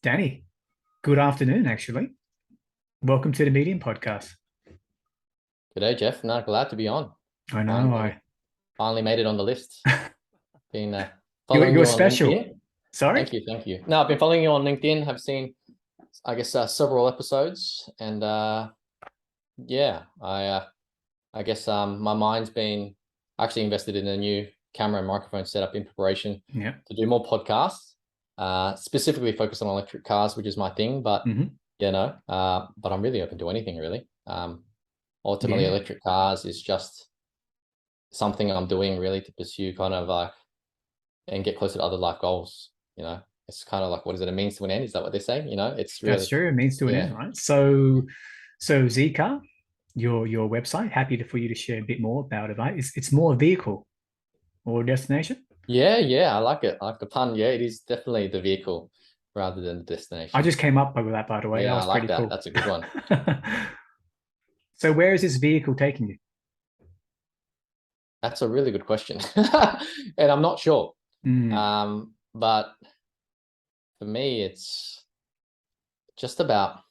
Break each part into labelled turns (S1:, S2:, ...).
S1: Danny, good afternoon, actually. Welcome to the Medium Podcast.
S2: G'day, Jeff. No, glad to be on.
S1: I know.
S2: Finally made it on the list. Been
S1: You're,
S2: following
S1: you're
S2: you on
S1: special.
S2: LinkedIn.
S1: Sorry?
S2: Thank you. No, I've been following you on LinkedIn. Have seen, I guess, several episodes, and yeah, I guess my mind's been actually invested in a new camera and microphone setup in preparation to do more podcasts. Specifically focused on electric cars, which is my thing, but but I'm really open to anything really. Ultimately, electric cars is just something I'm doing really to pursue kind of like and get closer to other life goals. It's kind of like, what is it? A means to an end? Is that what they say? It's really,
S1: That's true. It means to an end, right? So Zecar, your website, happy for you to share a bit more about it, right? It's more a vehicle or destination.
S2: Yeah. I like it. I like the pun. Yeah, it is definitely the vehicle rather than the destination.
S1: I just came up with that, by the way.
S2: Yeah,
S1: That was
S2: I like
S1: pretty
S2: that.
S1: cool.
S2: That's a good one.
S1: So where is this vehicle taking you?
S2: That's a really good question. And I'm not sure. But for me, it's just about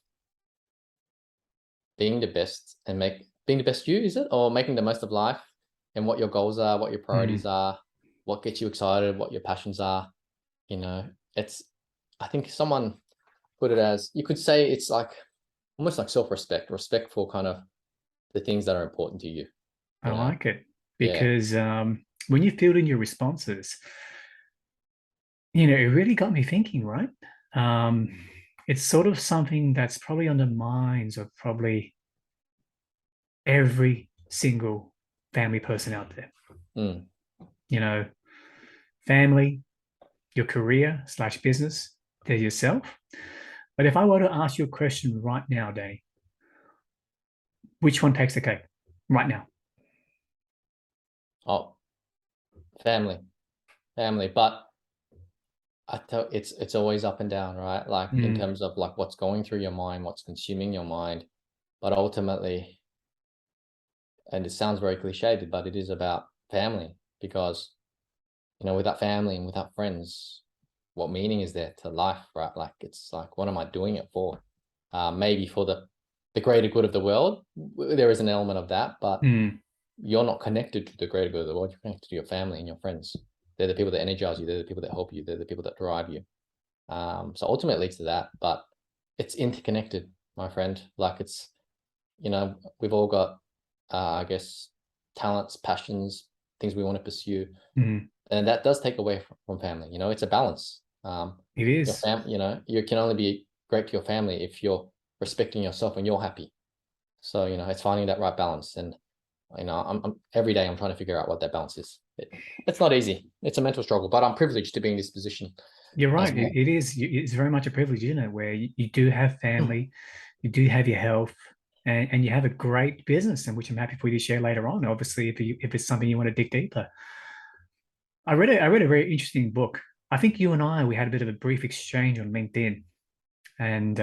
S2: being the best and being the best you, is it? Or making the most of life and what your goals are, what your priorities are, what gets you excited, what your passions are. I think someone put it as, you could say it's like almost like self-respect, respect for kind of the things that are important to you.
S1: I like it because when you filled in your responses, it really got me thinking, right? It's sort of something that's probably on the minds of probably every single family person out there. Family, your career / business, there's yourself. But if I were to ask you a question right now, Danny, which one takes the cake right now?
S2: Oh, family. But I tell it's always up and down, right? Like in terms of like what's going through your mind, what's consuming your mind. But ultimately, and it sounds very cliched, but it is about family, because without family and without friends, what meaning is there to life, right? Like it's like, what am I doing it for? Maybe for the greater good of the world. There is an element of that, but you're not connected to the greater good of the world. You're connected to your family and your friends. They're the people that energize you. They're the people that help you. They're the people that drive you. So ultimately it leads to that, but it's interconnected, my friend. Like it's, we've all got, I guess, talents, passions, things we want to pursue. And that does take away from family. It's a balance.
S1: It is.
S2: You can only be great to your family if you're respecting yourself and you're happy. So, it's finding that right balance. And, I'm every day I'm trying to figure out what that balance is. It's not easy. It's a mental struggle, but I'm privileged to be in this position.
S1: You're right. Well. It is. It's very much a privilege, isn't it? Where you do have family, you do have your health, and you have a great business, and which I'm happy for you to share later on. Obviously, if it's something you want to dig deeper. I read a very interesting book. I think you and we had a bit of a brief exchange on LinkedIn, and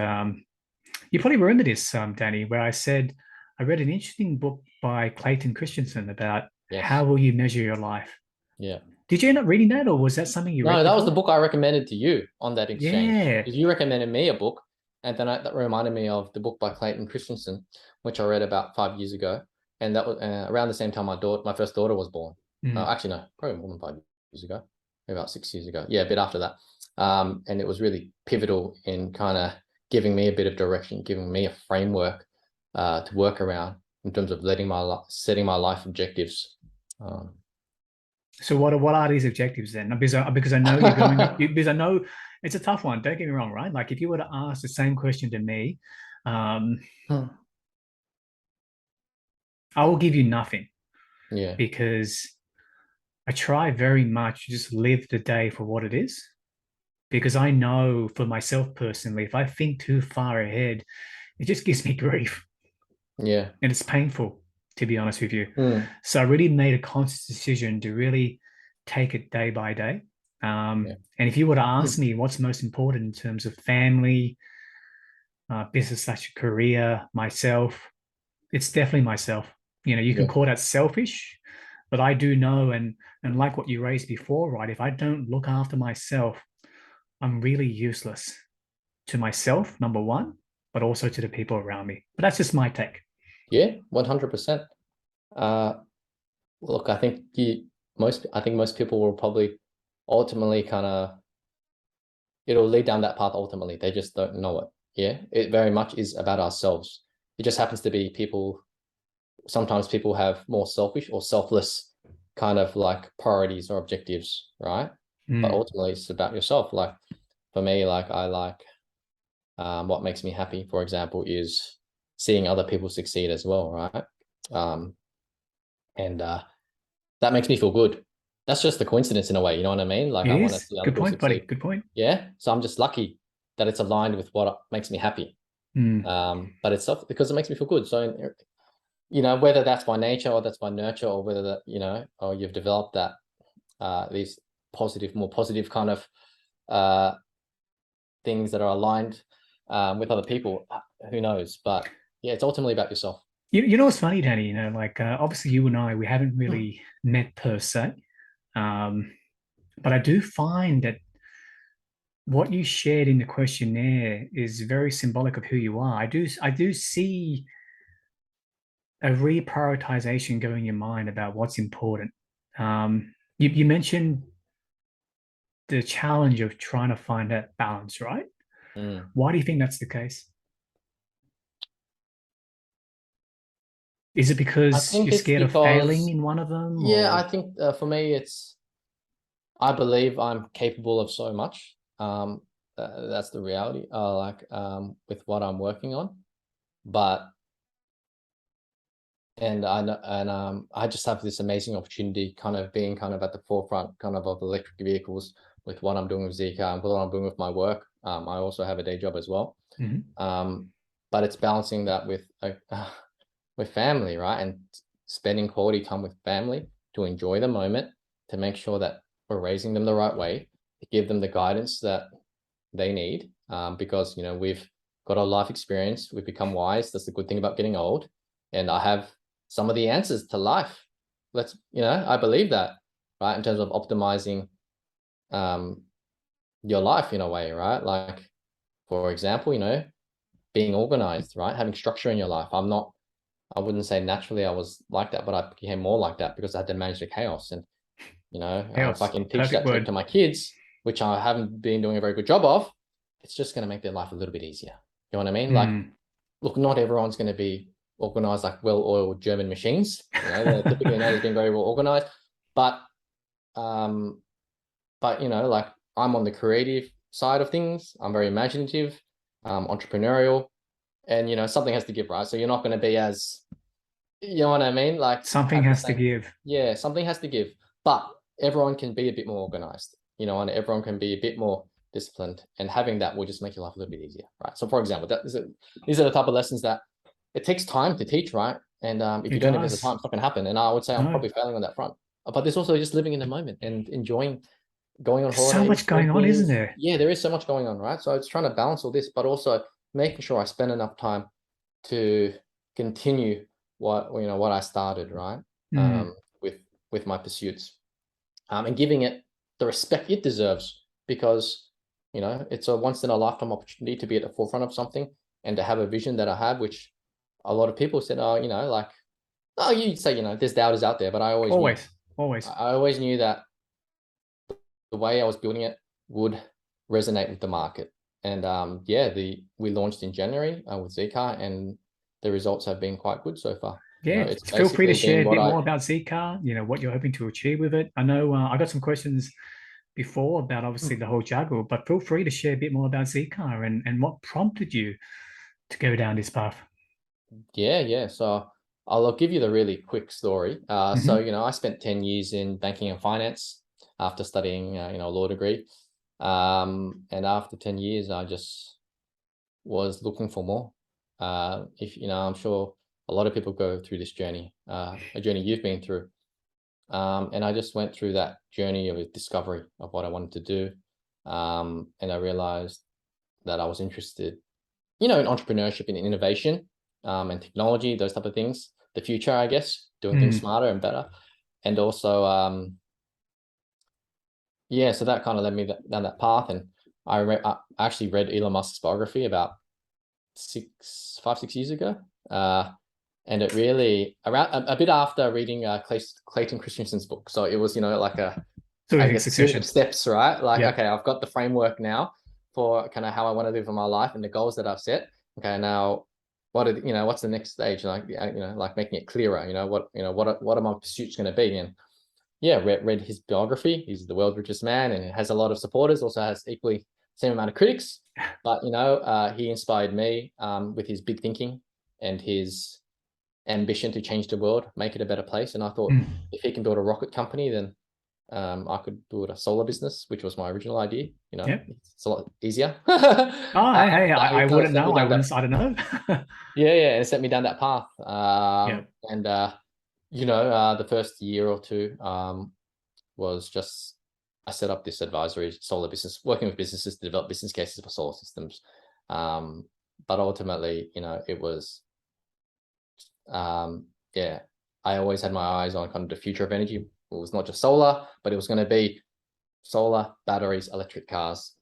S1: you probably remember this, Danny, where I said I read an interesting book by Clayton Christensen about how will you measure your life.
S2: Yeah.
S1: Did you end up reading that, or was that something you read?
S2: No, that was the book I recommended to you on that exchange.
S1: Yeah.
S2: Because you recommended me a book, and then that reminded me of the book by Clayton Christensen, which I read about 5 years ago, and that was around the same time my first daughter was born. Actually, no, probably more than 5 years ago, maybe about 6 years ago. Yeah, a bit after that. And it was really pivotal in kind of giving me a bit of direction, giving me a framework to work around in terms of setting my life objectives.
S1: So what are these objectives then? Because I know you're going because I know it's a tough one. Don't get me wrong, right? Like if you were to ask the same question to me, I will give you nothing.
S2: Yeah.
S1: Because I try very much to just live the day for what it is. Because I know for myself personally, if I think too far ahead, it just gives me grief.
S2: Yeah.
S1: And it's painful, to be honest with you. So I really made a conscious decision to really take it day by day. And if you were to ask me what's most important in terms of family, business / career, myself, it's definitely myself. You can call that selfish, but I do know, and like what you raised before, right? If I don't look after myself, I'm really useless. to myself, number one, but also to the people around me. But that's just my take.
S2: Yeah, 100%. Look, I think most people will probably ultimately kind of, it'll lead down that path ultimately. They just don't know it. Yeah, it very much is about ourselves. It just happens to be people, sometimes people have more selfish or selfless kind of like priorities or objectives, right? But ultimately it's about yourself. Like for me, like I like what makes me happy, for example, is seeing other people succeed as well, right? And that makes me feel good. That's just a coincidence in a way, you know what I mean? Like
S1: It
S2: I want to
S1: is.
S2: see other
S1: Good
S2: people
S1: point, buddy.
S2: succeed.
S1: Good point.
S2: Yeah. So I'm just lucky that it's aligned with what makes me happy. But it's self because it makes me feel good. So, you know, whether that's by nature or that's by nurture, or whether that, you know, or you've developed that, these positive, more positive kind of things that are aligned with other people, who knows? But yeah, it's ultimately about yourself.
S1: You know what's funny, Danny? You know, like obviously you and I, we haven't really met per se, um, but I do find that what you shared in the questionnaire is very symbolic of who you are. I do see a reprioritization going in your mind about what's important. You mentioned the challenge of trying to find that balance, right?
S2: Mm.
S1: Why do you think that's the case? Is it
S2: I
S1: because
S2: think
S1: you're
S2: it's
S1: scared of failing
S2: because,
S1: in one of them,
S2: yeah, I
S1: or
S2: think for me, I believe I'm capable of so much. That's the reality. Like with what I'm working on, but and I know, and I just have this amazing opportunity, kind of being kind of at the forefront, kind of electric vehicles with what I'm doing with Zecar and what I'm doing with my work. I also have a day job as well.
S1: Mhm.
S2: Um, but it's balancing that with with family, right? And spending quality time with family to enjoy the moment, to make sure that we're raising them the right way, to give them the guidance that they need. Because, you know, we've got a life experience, we've become wise. That's the good thing about getting old. And I have some of the answers to life. You know, I believe that, right? In terms of optimizing um, your life in a way, right? Like, for example, you know, being organized, right? Having structure in your life. I wouldn't say naturally I was like that, but I became more like that because I had to manage the chaos. And, you know, if I
S1: Chaos,
S2: can teach
S1: perfect
S2: that trick
S1: word.
S2: to my kids, which I haven't been doing a very good job of, it's just going to make their life a little bit easier. You know what I mean? Like,
S1: Mm.
S2: look, not everyone's going to be organized like well-oiled German machines. You know, they're typically known as being very well organized. But, um, you know, like I'm on the creative side of things. I'm very imaginative, entrepreneurial, and you know, something has to give, right? So you're not going to be as, you know what I mean? Like
S1: Something
S2: at the
S1: has to
S2: same,
S1: give.
S2: yeah, something has to give, but everyone can be a bit more organized, you know, and everyone can be a bit more disciplined, and having that will just make your life a little bit easier, right? So, for example, these are the type of lessons that it takes time to teach, right? And if
S1: It
S2: you don't invest the time,
S1: does.
S2: it's not going to happen. And I would say I'm
S1: No,
S2: probably failing on that front. But there's also just living in the moment and enjoying going on
S1: there's so
S2: holidays,
S1: much
S2: doing
S1: going on, isn't
S2: things.
S1: there?
S2: Yeah, there is so much going on, right? So it's trying to balance all this, but also making sure I spend enough time to continue what I started, right?
S1: Mm.
S2: With my pursuits, and giving it the respect it deserves, because you know it's a once in a lifetime opportunity to be at the forefront of something and to have a vision that I have, which a lot of people said, oh, you know, like, oh, you say, you know, there's doubters out there, but
S1: Always, always.
S2: I always knew that the way I was building it would resonate with the market. And yeah, we launched in January with Zecar, and the results have been quite good so far. You know,
S1: Yeah,
S2: it's
S1: feel free to
S2: basically
S1: share
S2: been
S1: a
S2: what
S1: bit more
S2: I,
S1: about Zecar, you know, what you're hoping to achieve with it. I know I got some questions before about obviously the whole juggle, but feel free to share a bit more about Zecar and what prompted you to go down this path.
S2: yeah. So I'll give you the really quick story. So,
S1: Hmm.
S2: you know, I spent 10 years in banking and finance after studying, you know, a law degree. And after 10 years, I just was looking for more. If you know, I'm sure a lot of people go through this journey, a journey you've been through. And I just went through that journey of discovery of what I wanted to do. And I realized that I was interested, you know, in entrepreneurship and innovation, and technology, those type of things, the future, I guess, doing things
S1: Mm.
S2: smarter and better. And also, yeah, so that kind of led me down that path. And I actually read Elon Musk's biography about 5-6 years ago. And it really around a bit after reading Clayton Christensen's book. So it was, like
S1: Sort
S2: I
S1: of in
S2: guess, a series
S1: succession.
S2: of steps, right? Like,
S1: Yeah.
S2: okay, I've got the framework now for kind of how I want to live in my life and the goals that I've set. Okay, now what's the next stage? Like, like making it clearer. What are my pursuits going to be? And yeah, read his biography. He's the world's richest man, and it has a lot of supporters. Also has equally same amount of critics. But he inspired me with his big thinking and his ambition to change the world, make it a better place. And I thought, if he can build a rocket company, then I could build a solar business, which was my original idea.
S1: Yep.
S2: It's a lot easier.
S1: Oh, hey,
S2: But
S1: I
S2: it kind of
S1: wouldn't
S2: set me
S1: know. I
S2: down
S1: wouldn't.
S2: that,
S1: I don't know.
S2: yeah, it set me down that path.
S1: Yeah.
S2: And the first year or two was just I set up this advisory solar business, working with businesses to develop business cases for solar systems. But ultimately, it was yeah, I always had my eyes on kind of the future of energy. It was not just solar, but it was going to be solar, batteries, electric cars.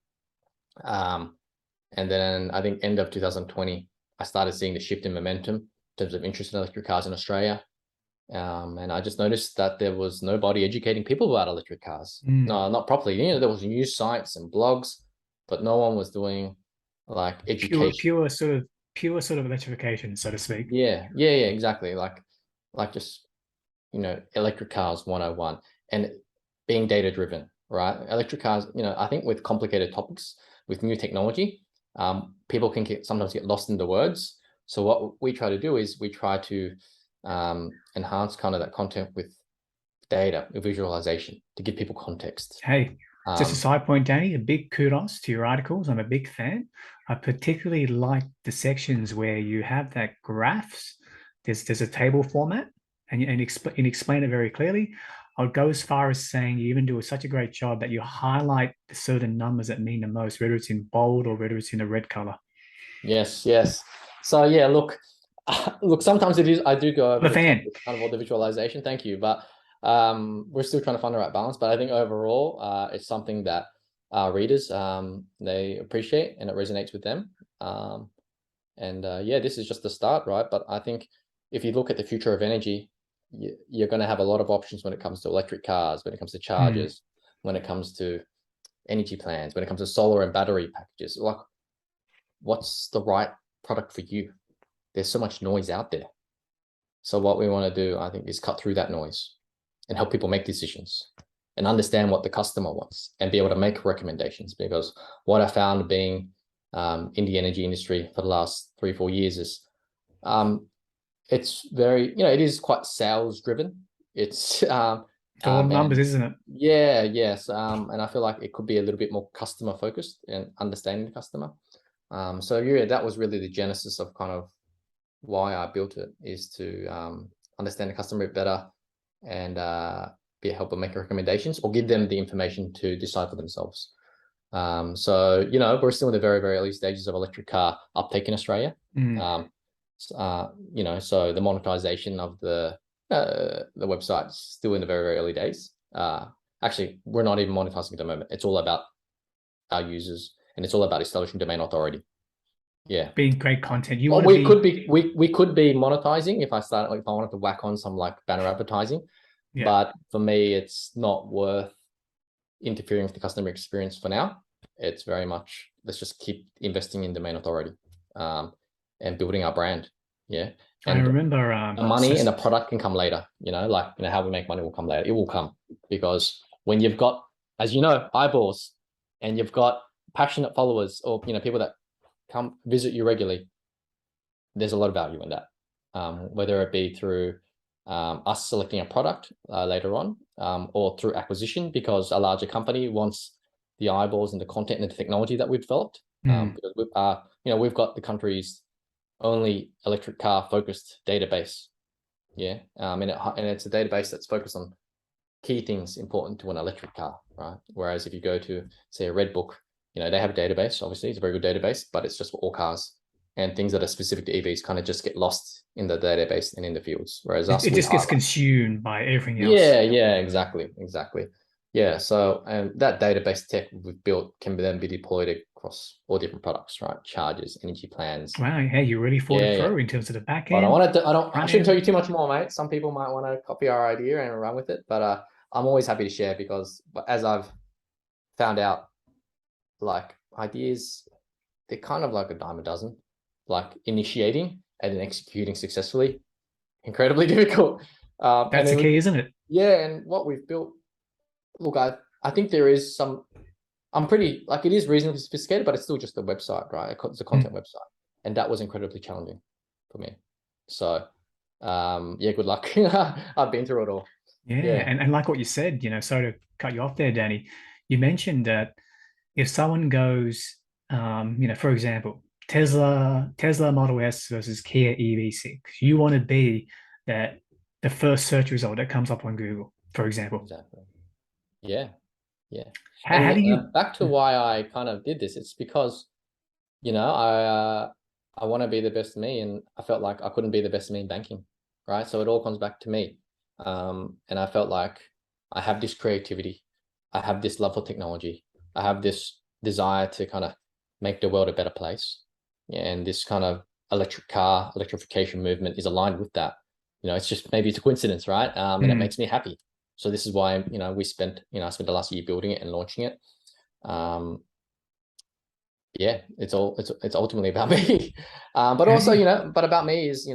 S2: And then I think end of 2020, I started seeing the shift in momentum in terms of interest in electric cars in Australia. And I just noticed that there was nobody educating people about electric cars. No, not properly. There was news sites and blogs, but no one was doing like
S1: Pure,
S2: education.
S1: pure sort of electrification, so to speak.
S2: Yeah, exactly. Like just electric cars 101 and being data driven, right? Electric cars, I think with complicated topics, with new technology, people can sometimes get lost in the words. So what we try to do is we try to enhance kind of that content with data, with visualization to give people context.
S1: Hey, just a side point, Danny, a big kudos to your articles. I'm a big fan. I particularly like the sections where you have that graphs. There's a table format and explain it very clearly. I would go as far as saying you even do such a great job that you highlight the certain numbers that mean the most, whether it's in bold or whether it's in a red color.
S2: Yes. So yeah, look, sometimes it is, I do go
S1: I'm
S2: over
S1: a
S2: the top
S1: fan.
S2: with kind of all the visualization. Thank you. But we're still trying to find the right balance. But I think overall, it's something that our readers, they appreciate and it resonates with them. Yeah, this is just the start, right? But I think if you look at the future of energy, you're going to have a lot of options when it comes to electric cars, when it comes to chargers, when it comes to energy plans, when it comes to solar and battery packages. Like, what's the right product for you? There's so much noise out there. So what we want to do, I think, is cut through that noise and help people make decisions and understand what the customer wants and be able to make recommendations. Because what I found being in the energy industry for the last 3-4 years is it's very, it is quite sales driven. It's
S1: all numbers, isn't it?
S2: yeah, yes. And I feel like it could be a little bit more customer focused and understanding the customer. So yeah, that was really the genesis of kind of why I built it, is to understand the customer a bit better and be a help them make recommendations or give them the information to decide for themselves. So we're still in the very, very early stages of electric car uptake in Australia. So the monetization of the website is still in the very, very early days. Actually, we're not even monetizing at the moment. It's all about our users and it's all about establishing domain authority. Yeah,
S1: being great content.
S2: Well, we could be monetizing if I wanted to whack on some like banner advertising.
S1: Yeah.
S2: But for me, it's not worth interfering with the customer experience for now. It's very much, let's just keep investing in domain authority and building our brand. Yeah.
S1: I
S2: And
S1: remember
S2: the money and the product can come later, how we make money will come later. It will come because when you've got, as you know, eyeballs and you've got passionate followers or, people that come visit you regularly, there's a lot of value in that, whether it be through us selecting a product later on or through acquisition because a larger company wants the eyeballs and the content and the technology that we've developed. Because we've got the country's only electric car focused database. Yeah. And it's a database that's focused on key things important to an electric car, right? Whereas if you go to, say, a Redbook, they have a database, obviously it's a very good database, but it's just for all cars, and things that are specific to EVs kind of just get lost in the database and in the fields. Whereas us,
S1: it just gets consumed by everything else.
S2: Yeah, exactly. Yeah, so that database tech we've built can then be deployed across all different products, right? Charges, energy plans.
S1: Wow, hey, you really thought it
S2: Yeah, yeah.
S1: through in terms of the back
S2: But
S1: end,
S2: I
S1: front
S2: shouldn't tell
S1: end.
S2: you too much more, mate. Some people might want to copy our idea and run with it, but I'm always happy to share because as I've found out, like ideas, they're kind of like a dime a dozen. Like initiating and then executing successfully, incredibly difficult. And
S1: That's the
S2: then
S1: key, isn't it?
S2: yeah, and what we've built, look, I think there is some. I'm pretty like it is reasonably sophisticated, but it's still just a website, right? It's a content
S1: Mm.
S2: website, and that was incredibly challenging for me. So, yeah, good luck. I've been through it all.
S1: Yeah,
S2: Yeah,
S1: and like what you said, sorry to cut you off there, Danny. You mentioned that if someone goes, for example, Tesla Model S versus Kia EV6, you want to be that the first search result that comes up on Google, for example.
S2: exactly. Yeah, yeah.
S1: How
S2: And
S1: do you?
S2: back to why I kind of did this, it's because I want to be the best me, and I felt like I couldn't be the best me in banking, right? So it all comes back to me, and I felt like I have this creativity, I have this love for technology, I have this desire to kind of make the world a better place, yeah, and this kind of electrification movement is aligned with that. It's just maybe it's a coincidence, right? And it
S1: Mm,
S2: makes me happy. So this is why I spent the last year building it and launching it. Um, yeah, it's ultimately about me. But also,
S1: hey,
S2: but about me is,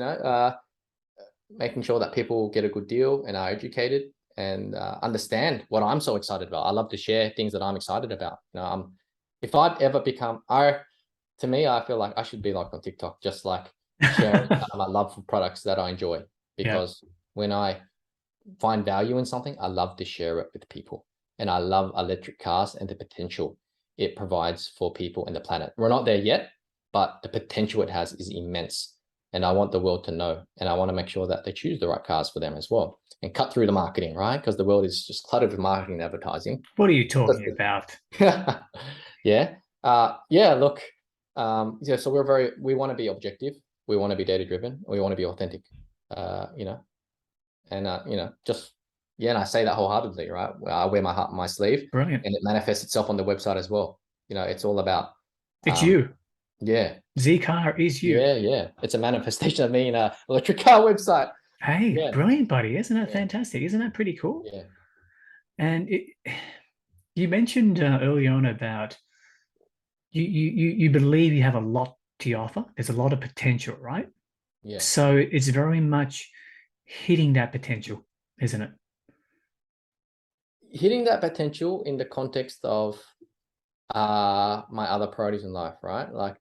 S2: making sure that people get a good deal and are educated and understand what I'm so excited about. I love to share things that I'm excited about. If I'd ever become, to me, I feel like I should be like on TikTok, just like sharing my love for products that I enjoy.
S1: yeah.
S2: Because when I find value in something, I love to share it with people. And I love electric cars and the potential it provides for people and the planet. We're not there yet, but the potential it has is immense. And I want the world to know. And I want to make sure that they choose the right cars for them as well and cut through the marketing, right? Because the world is just cluttered with marketing and advertising.
S1: What are you talking about?
S2: Yeah. Yeah, look, yeah, so we want to be objective. We want to be data driven. We want to be authentic, uh, you know, and just yeah, and I say that wholeheartedly, right? I wear my heart on my sleeve,
S1: Brilliant.
S2: and it manifests itself on the website as well. It's all about
S1: It's
S2: um
S1: you.
S2: yeah,
S1: Zecar is you.
S2: yeah, it's a manifestation of me in a electric car website.
S1: Hey,
S2: Yeah,
S1: brilliant, buddy. Isn't that
S2: yeah,
S1: fantastic? Isn't that pretty cool?
S2: yeah,
S1: And you mentioned early on about you believe you have a lot to offer. There's a lot of potential, right?
S2: yeah.
S1: So it's very much hitting that potential, isn't it?
S2: Hitting that potential in the context of my other priorities in life, right? Like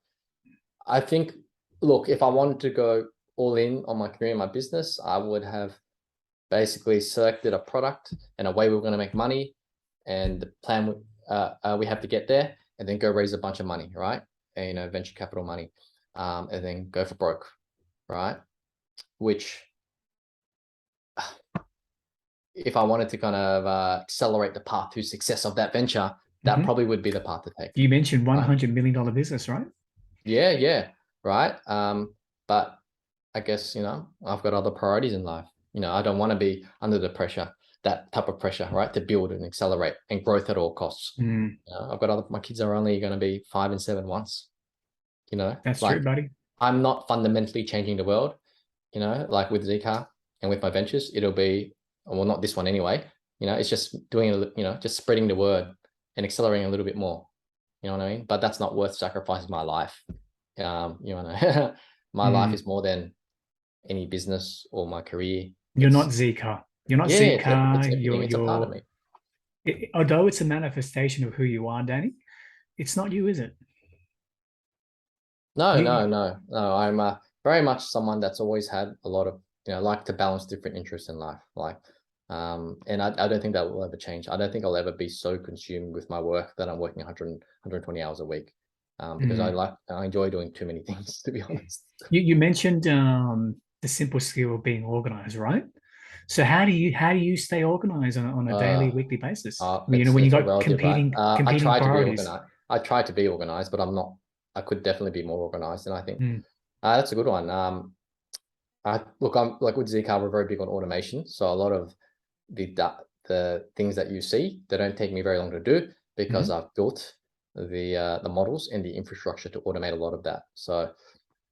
S2: I think, look, if I wanted to go all in on my career and my business, I would have basically selected a product and a way we were going to make money and the plan we have to get there and then go raise a bunch of money, right? And, venture capital money, and then go for broke, right? Which, if I wanted to kind of accelerate the path to success of that venture, that
S1: Mhm.
S2: probably would be the path to take,
S1: You mentioned
S2: right?
S1: $100 million business, right?
S2: Yeah, yeah, right. But I guess, I've got other priorities in life. I don't want to be under the pressure, that type of pressure, right? To build and accelerate and growth at all costs.
S1: Mm,
S2: I've got my kids are only going to be 5 and 7 once,
S1: that's true,
S2: like
S1: buddy.
S2: I'm not fundamentally changing the world, like with Zecar and with my ventures, it'll be, well, not this one anyway. It's just doing, just spreading the word and accelerating a little bit more. You know what I mean? But that's not worth sacrificing my life. My life
S1: Mm.
S2: is more than any business or my career.
S1: You're not
S2: It's
S1: Zika. You're not
S2: yeah, it's
S1: Zika.
S2: everything. It's a part of me.
S1: Although it's a manifestation of who you are, Danny, it's not you, is it?
S2: No,
S1: You,
S2: no, no, no. I'm very much someone that's always had a lot of, like to balance different interests in life. Like, and I don't think that will ever change. I don't think I'll ever be so consumed with my work that I'm working 120 hours a week. Because
S1: mm.
S2: I enjoy doing too many things, to be honest.
S1: You mentioned the simple skill of being organized, right? So how do you stay organized on a daily,
S2: Uh,
S1: weekly basis? When you
S2: it's all
S1: got
S2: relative, right? I
S1: competing
S2: try to be
S1: priorities.
S2: organized. I try to be organized, but I'm not. I could definitely be more organized, and I think
S1: Mm,
S2: that's a good one. I'm like with Zcar, we're very big on automation, so a lot of the things that you see, they don't take me very long to do because I've built the models and the infrastructure to automate a lot of that. So,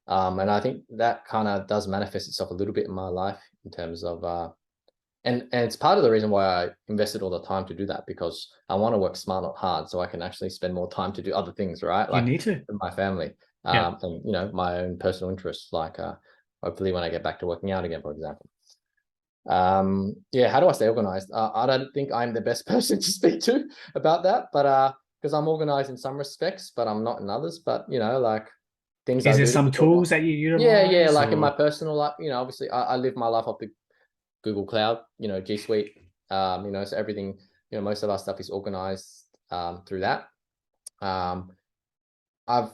S2: and I think that kind of does manifest itself a little bit in my life in terms of, and it's part of the reason why I invested all the time to do that, because I want to work smart, not hard, so I can actually spend more time to do other things, right?
S1: You
S2: Like
S1: need to.
S2: with my family,
S1: Yeah.
S2: and my own personal interests, like hopefully when I get back to working out again, for example. Yeah, how do I stay organized? I don't think I'm the best person to speak to about that, but because I'm organized in some respects, but I'm not in others. But like things
S1: Is
S2: I
S1: there
S2: do to
S1: some
S2: keep organized.
S1: tools that you
S2: Yeah,
S1: utilize
S2: like in my
S1: or?
S2: personal life, obviously I live my life off the Google Cloud, G Suite, so everything, most of our stuff is organized through that. I've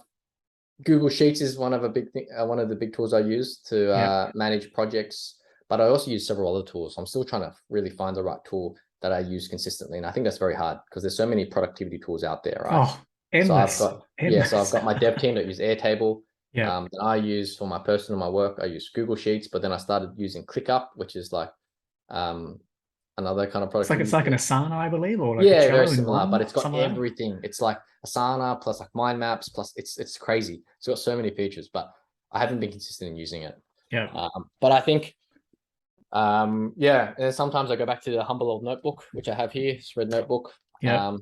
S2: Google Sheets is one of one of the big tools I use to manage projects, but I also use several other tools. I'm still trying to really find the right tool that I use consistently, and I think that's very hard because there's so many productivity tools out there, right?
S1: Oh,
S2: So I've
S1: endless,
S2: got so I've
S1: endless.
S2: got my dev team that use Airtable.
S1: Yeah.
S2: That I use for my personal, my work. I use Google Sheets, but then I started using ClickUp, which is like another kind of
S1: It's
S2: productivity
S1: like an
S2: tool.
S1: Asana, I believe, or like a
S2: Yeah, very
S1: Trello in
S2: similar, but
S1: one,
S2: it's got
S1: something like that.
S2: everything. It's like Asana plus like mind maps plus it's crazy. It's got so many features, but I haven't been consistent in using it.
S1: Yeah.
S2: But I think, yeah, and sometimes I go back to the humble old notebook, which I have here, it's red notebook.
S1: Yeah.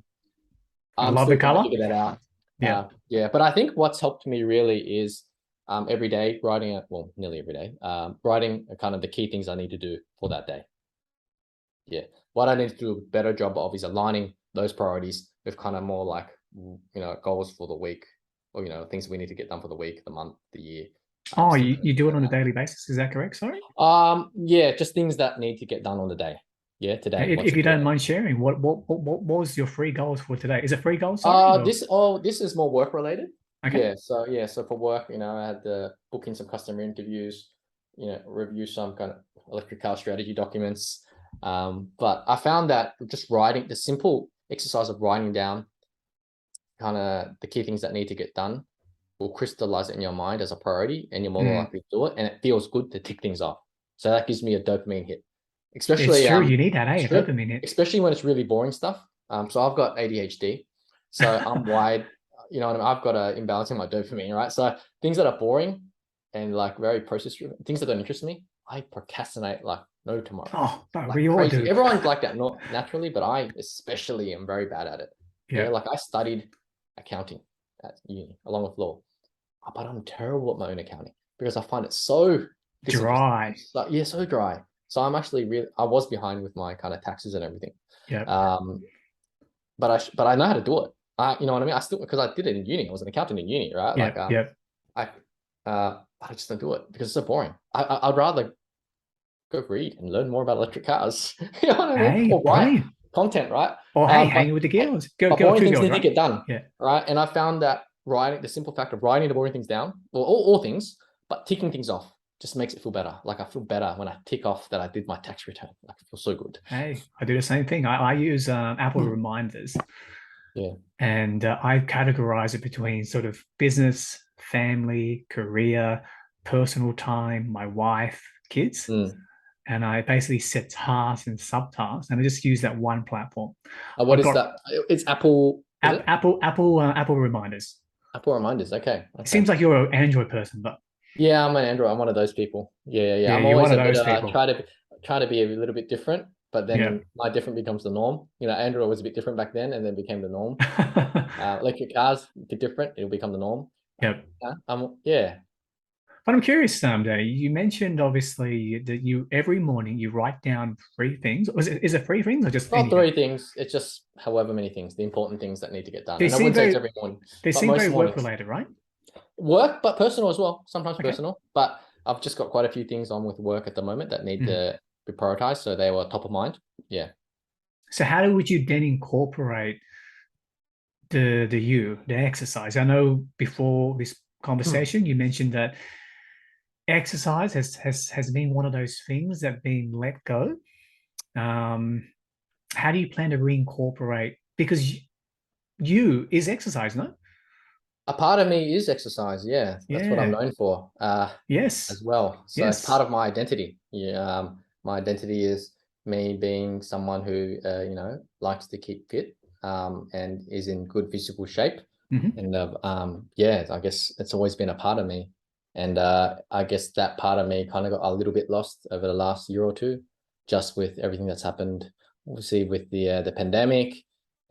S1: I
S2: I'm
S1: love the
S2: still trying to
S1: color.
S2: figure that out.
S1: Yeah.
S2: Yeah, but I think what's helped me really is every day writing well, nearly every day, writing kind of the key things I need to do for that day. Yeah, what I need to do a better job of is aligning those priorities with kind of more like goals for the week, or things we need to get done for the week, the month, the year.
S1: Oh,
S2: Still
S1: you do it on a daily basis. Is that correct? Sorry.
S2: yeah, just things that need to get done on the day. Yeah, today. What
S1: If
S2: should
S1: you
S2: I
S1: don't
S2: do?
S1: mind sharing, what was your free goals for today? Is it free goals? Sorry. Or?
S2: This is more work related.
S1: Okay.
S2: So for work, I had to book in some customer interviews, review some kind of electric car strategy documents. But I found that just writing, the simple exercise of writing down kind of the key things that need to get done will crystallize it in your mind as a priority, and you're more likely to do it, and it feels good to tick things off. So that gives me a dopamine hit,
S1: It's
S2: especially
S1: true. You need that, a dopamine hit.
S2: especially when it's really boring stuff. So I've got ADHD, so I'm wired. You know what I mean? I've got an imbalance in my dopamine, right? So things that are boring and like very process driven, things that don't interest me, I procrastinate like no tomorrow,
S1: Oh, but
S2: like
S1: we all
S2: crazy.
S1: do.
S2: Everyone's like that, not naturally, but I especially am very bad at it. Yeah,
S1: Yeah.
S2: like I studied accounting at uni along with law, but I'm terrible at my own accounting because I find it so disinteresting.
S1: Dry.
S2: So, yeah, so dry. So I'm actually I was behind with my kind of taxes and everything.
S1: Yeah.
S2: Um, but I know how to do it. You know what I mean? I still, because I did it in uni. I was an accountant in uni, right?
S1: Yeah.
S2: Like
S1: Yeah.
S2: I I just don't do it because it's so boring. I'd rather go read and learn more about electric cars. You know what I mean?
S1: Hey,
S2: Or write
S1: brilliant.
S2: content, right?
S1: Or hey, hanging with the
S2: But
S1: girls. Go,
S2: but
S1: go,
S2: boring
S1: two
S2: things
S1: girls,
S2: need to
S1: right?
S2: get done,
S1: Yeah.
S2: right? And I found that writing, the simple fact of writing the boring things down, well, all things, but ticking things off just makes it feel better. Like I feel better when I tick off that I did my tax return. Like it feels so good.
S1: Hey, I do the same thing. I use Apple reminders,
S2: Yeah.
S1: and I categorize it between sort of business, family, career, personal time, my wife, kids.
S2: Mm.
S1: And I basically set tasks and subtasks, and I just use that one platform.
S2: What
S1: I've
S2: is
S1: got
S2: that? It's Apple, is it?
S1: Apple reminders.
S2: Apple reminders. Okay.
S1: It
S2: Okay.
S1: seems like you're an Android person, but
S2: Yeah, I'm an Android. I'm one of those people. Yeah.
S1: yeah,
S2: I'm
S1: you're one
S2: always
S1: of
S2: a bit
S1: those people.
S2: try to be a little bit different, but
S1: Yeah.
S2: then my different becomes the norm. Android was a bit different back then, and then became the norm. Electric cars, a bit different. It'll become the norm.
S1: Yeah.
S2: Yeah.
S1: But I'm curious, Danny, you mentioned obviously that you every morning you write down three things. Is it three things or just
S2: Not
S1: anything?
S2: three things. It's just however many things, the important things that need to get done.
S1: They
S2: And I
S1: seem
S2: wouldn't say it's
S1: very
S2: every morning,
S1: they
S2: but
S1: seem very
S2: most
S1: work
S2: mornings.
S1: related, right?
S2: Work, but personal as well. Sometimes
S1: Okay.
S2: personal. But I've just got quite a few things on with work at the moment that need
S1: Mhm.
S2: to be prioritized. So they were top of mind. Yeah.
S1: So how would you then incorporate the exercise? I know before this conversation you mentioned that exercise has been one of those things that been let go. Um, how do you plan to reincorporate? Because you is exercise, no?
S2: A part of me is exercise. Yeah. That's what I'm
S1: Yeah.
S2: known for
S1: Yes.
S2: as well. So it's part
S1: Yes.
S2: of my identity. Yeah. My identity is me being someone who, likes to keep fit, and is in good physical shape.
S1: Mm-hmm.
S2: And yeah, I guess it's always been a part of me. And I guess that part of me kind of got a little bit lost over the last year or two, just with everything that's happened, obviously with the pandemic,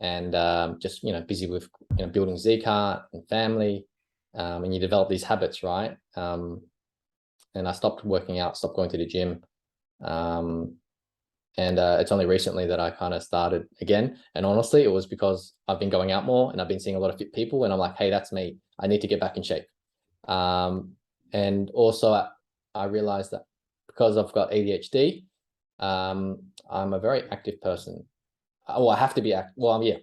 S2: and just busy with building Zecar and family, and you develop these habits, right? And I stopped working out, stopped going to the gym, and it's only recently that I kind of started again. And honestly, it was because I've been going out more and I've been seeing a lot of fit people, and I'm like, hey, that's me. I need to get back in shape. And also I realized that because I've got ADHD, I'm a very active person. Well, I have to be active. Well, yeah,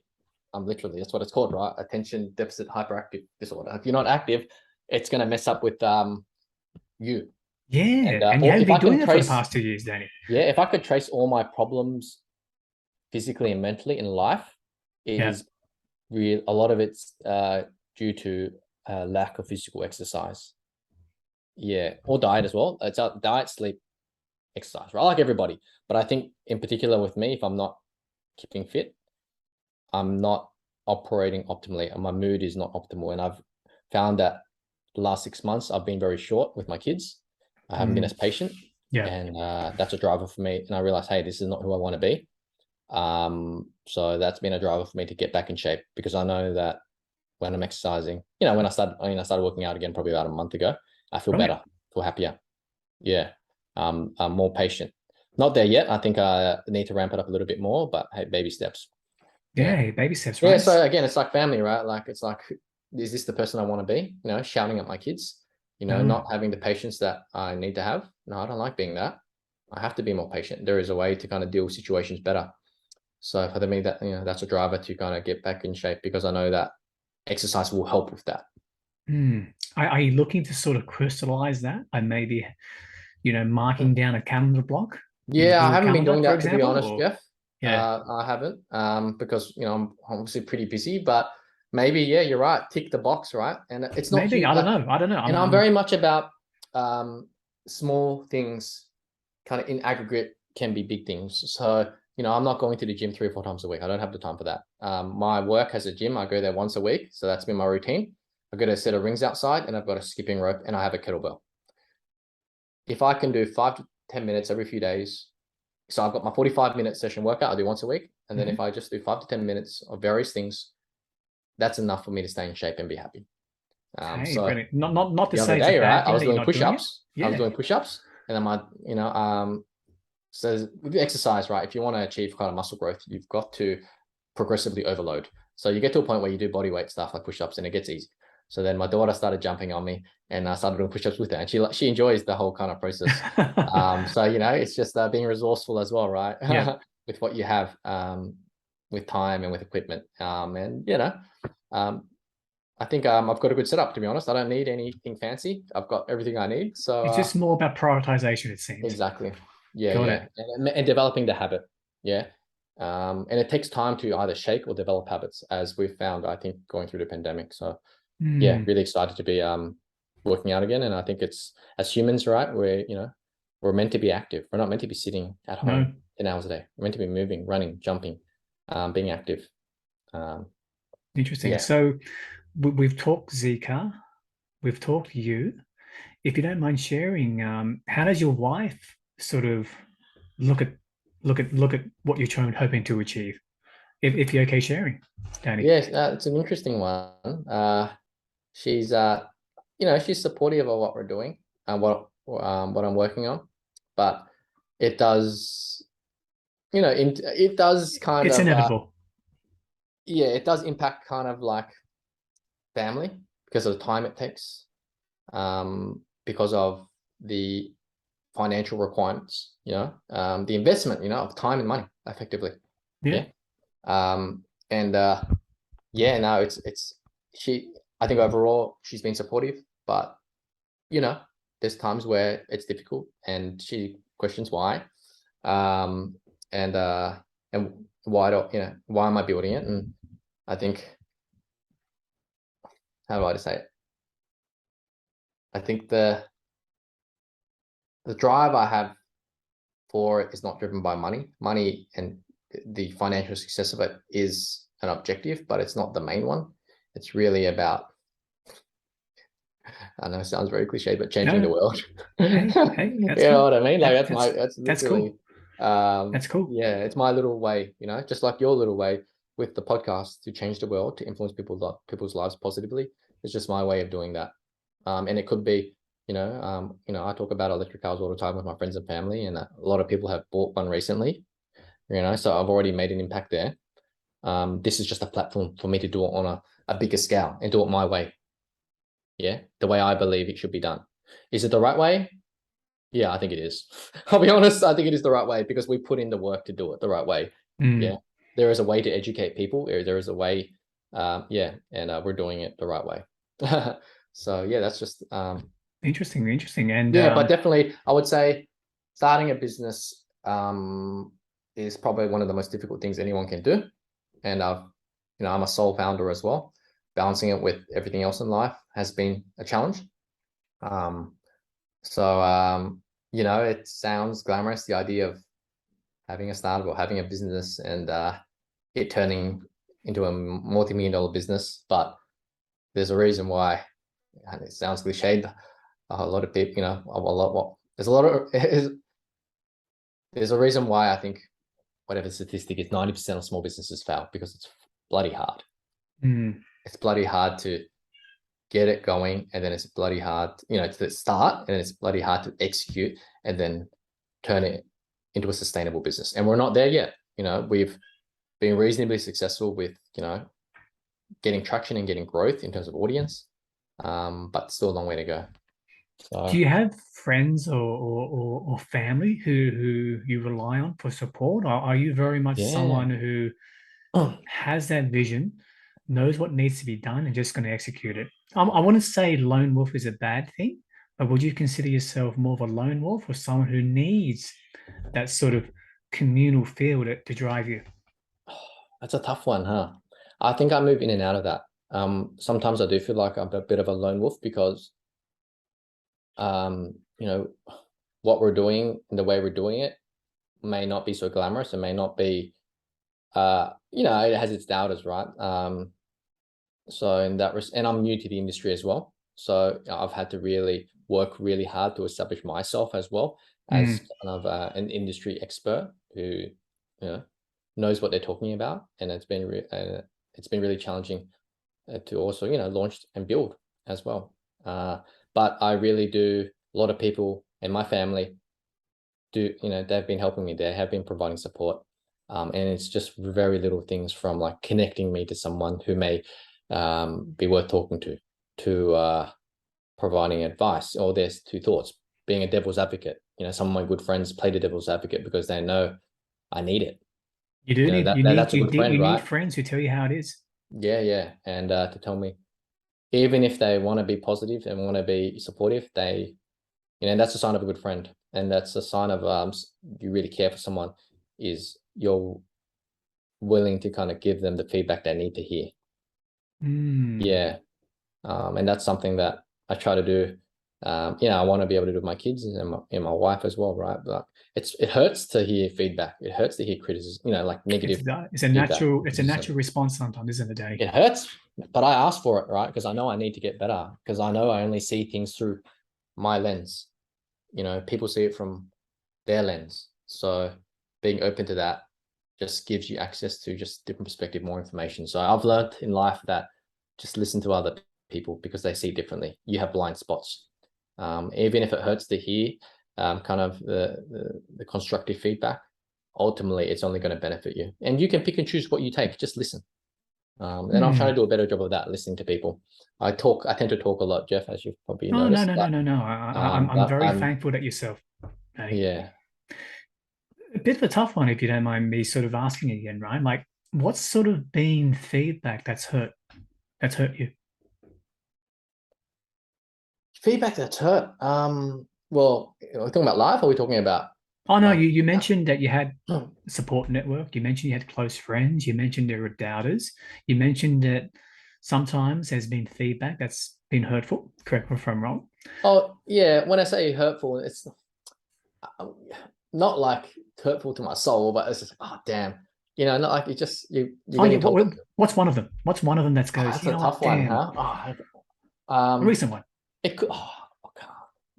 S2: I'm literally, that's what it's called, right? Attention deficit hyperactive disorder. If you're not active, it's going to mess up with you. And
S1: Yeah, and you
S2: or
S1: haven't
S2: if I
S1: been
S2: can
S1: doing it for the
S2: trace,
S1: past 2 years, Danny.
S2: yeah, if I could trace all my problems physically and mentally in life, it
S1: Yeah.
S2: is real. A lot of it's due to lack of physical exercise. Yeah, or diet as well. It's diet, sleep, exercise, right? Like everybody, but I think in particular with me, if I'm not keeping fit, I'm not operating optimally, and my mood is not optimal. And I've found that the last 6 months I've been very short with my kids. I haven't been as patient,
S1: Yeah.
S2: and that's a driver for me. And I realized, hey, this is not who I want to be. So that's been a driver for me to get back in shape, because I know that when I'm exercising, when I started working out again probably about a month ago, I feel
S1: Right.
S2: better, feel happier. Yeah. I'm more patient. Not there yet. I think I need to ramp it up a little bit more, but hey, baby steps. Yeah.
S1: Yeah, baby steps,
S2: Yeah.
S1: right?
S2: So again, it's like family, right? Like, it's like, is this the person I want to be? Shouting at my kids,
S1: No.
S2: not having the patience that I need to have. No, I don't like being that. I have to be more patient. There is a way to kind of deal with situations better. So for me, that that's a driver to kind of get back in shape, because I know that exercise will help with that.
S1: Are you looking to sort of crystallize that and maybe, marking down a calendar block in your
S2: Yeah, I
S1: Google
S2: haven't been
S1: Calendar,
S2: doing
S1: for
S2: that, to be
S1: example?
S2: honest,
S1: Or
S2: Jeff.
S1: yeah,
S2: I haven't, because I'm obviously pretty busy, but maybe, yeah, you're right. Tick the box, right? And it's not
S1: maybe.
S2: huge,
S1: I don't
S2: like,
S1: know. I don't know.
S2: and I'm very much about small things, kind of in aggregate can be big things. So, I'm not going to the gym 3 or 4 times a week. I don't have the time for that. My work has a gym. I go there once a week. So that's been my routine. I've got a set of rings outside, and I've got a skipping rope, and I have a kettlebell. If I can do 5 to 10 minutes every few days, so I've got my 45-minute session workout I do once a week. And then if I just do 5 to 10 minutes of various things, that's enough for me to stay in shape and be happy.
S1: Okay,
S2: So
S1: brilliant. Not to
S2: the other
S1: say it's a
S2: day, right,
S1: bad
S2: I
S1: thing
S2: was
S1: that you're
S2: doing
S1: not doing it.
S2: push-ups. I was
S1: Yeah.
S2: doing push-ups, and then so with the exercise, right, if you want to achieve kind of muscle growth, you've got to progressively overload. So you get to a point where you do body weight stuff like push-ups, and it gets easy. So then my daughter started jumping on me, and I started doing push-ups with her, and she enjoys the whole kind of process. So it's just being resourceful as well, right?
S1: Yeah.
S2: With what you have, with time and with equipment, and I think I've got a good setup, to be honest. I don't need anything fancy. I've got everything I need. So
S1: It's just more about prioritization, it seems.
S2: exactly, yeah,
S1: Got
S2: yeah,
S1: it.
S2: and developing the habit, yeah. And it takes time to either shake or develop habits, as we've found, I think, going through the pandemic. So yeah, really excited to be working out again. And I think it's, as humans, right, we're meant to be active. We're not meant to be sitting at
S1: No,
S2: home 10 hours a day. We're meant to be moving, running, jumping, being active.
S1: interesting.
S2: Yeah.
S1: So we've talked Zika, we've talked you. If you don't mind sharing, how does your wife sort of look at look at what you're hoping to achieve? If you're okay sharing, Danny.
S2: Yes, it's an interesting one. She's she's supportive of what we're doing and what I'm working on, but it does, it does kind
S1: It's
S2: of
S1: inevitable.
S2: yeah, it does impact kind of like family, because of the time it takes, because of the financial requirements, the investment, of time and money, effectively.
S1: Yeah.
S2: Yeah. And yeah, no, it's she. I think overall she's been supportive, but there's times where it's difficult, and she questions why, um, and why don't why am I building it? And I think, how do I say it? I think the drive I have for is not driven by money. Money and the financial success of it is an objective, but it's not the main one. It's really about, I know it sounds very cliche, but changing the world.
S1: Hey,
S2: You
S1: that's
S2: know
S1: cool.
S2: what I mean? Like that's
S1: That's
S2: literally,
S1: cool. That's cool.
S2: yeah, it's my little way, you know, just like your little way with the podcast to change the world, to influence people's lives positively. It's just my way of doing that. And it could be, I talk about electric cars all the time with my friends and family, and a lot of people have bought one recently, so I've already made an impact there. This is just a platform for me to do it on a bigger scale and do it my way. Yeah, the way I believe it should be done. Is it the right way? Yeah, I think it is. I'll be honest, I think it is the right way because we put in the work to do it the right way. Yeah, there is a way to educate people. There is a way, and we're doing it the right way. So yeah, that's just
S1: interesting. And
S2: yeah, but definitely, I would say starting a business is probably one of the most difficult things anyone can do. And I'm a sole founder as well. Balancing it with everything else in life has been a challenge. It sounds glamorous, the idea of having a startup or having a business and it turning into a multi-million-dollar business. But there's a reason why, and it sounds cliched, a lot of people, there's a reason why I think whatever the statistic is, 90% of small businesses fail because it's bloody hard. It's bloody hard to get it going, and then it's bloody hard, to start, and it's bloody hard to execute and then turn it into a sustainable business. And we're not there yet. We've been reasonably successful with, getting traction and getting growth in terms of audience, but still a long way to go. So,
S1: do you have friends or family who you rely on for support? Or are you very much someone who has that vision, knows what needs to be done, and just going to execute it? I wouldn't say lone wolf is a bad thing, but would you consider yourself more of a lone wolf or someone who needs that sort of communal feel to drive you?
S2: that's a tough one, huh? I think I move in and out of that. Sometimes I do feel like I'm a bit of a lone wolf because, what we're doing and the way we're doing it may not be so glamorous and may not be, it has its doubters, right? So and I'm new to the industry as well. So I've had to really work really hard to establish myself as well as kind of an industry expert who, knows what they're talking about. And it's been really challenging to also, launch and build as well. But I really do, a lot of people in my family do, they've been helping me. They have been providing support. And it's just very little things from like connecting me to someone who may be worth talking to providing advice, or there's two thoughts, being a devil's advocate. Some of my good friends play the devil's advocate because they know I need it.
S1: You do need
S2: That's a good friend,
S1: you need
S2: right?
S1: friends who tell you how it is.
S2: Yeah. And to tell me, even if they want to be positive and want to be supportive, that's a sign of a good friend. And that's a sign of you really care for someone, is you're willing to kind of give them the feedback they need to hear. Yeah. And that's something that I try to do. I want to be able to do with my kids and my wife as well, right? But it hurts to hear feedback. It hurts to hear criticism, like negative.
S1: It's a natural response sometimes, isn't it, Danny?
S2: It hurts, but I ask for it, right? Because I know I need to get better, because I know I only see things through my lens. People see it from their lens. So being open to that just gives you access to just different perspective, more information. So I've learned in life that just listen to other people because they see differently. You have blind spots. Even if it hurts to hear kind of the constructive feedback, ultimately it's only going to benefit you. And you can pick and choose what you take. Just listen. And I'm trying to do a better job of that, listening to people. I tend to talk a lot, Jeff, as you've probably noticed.
S1: No. I'm very thankful that yourself.
S2: Yeah.
S1: A bit of a tough one, if you don't mind me sort of asking again, right? Like, what's sort of been feedback that's hurt you?
S2: Feedback that's hurt. Well, are we talking about life, or are we talking about?
S1: Oh no, you mentioned that you had a support network. You mentioned you had close friends. You mentioned there were doubters. You mentioned that sometimes there's been feedback that's been hurtful. Correct me if I'm wrong.
S2: Oh yeah, when I say hurtful, it's not like hurtful to my soul, but it's just, oh damn, not like you're
S1: Oh yeah,
S2: getting told.
S1: what's one of them? What's one of them that goes,
S2: That's
S1: you
S2: a
S1: know what,
S2: tough one,
S1: damn,
S2: huh?
S1: a recent one.
S2: It could. Okay.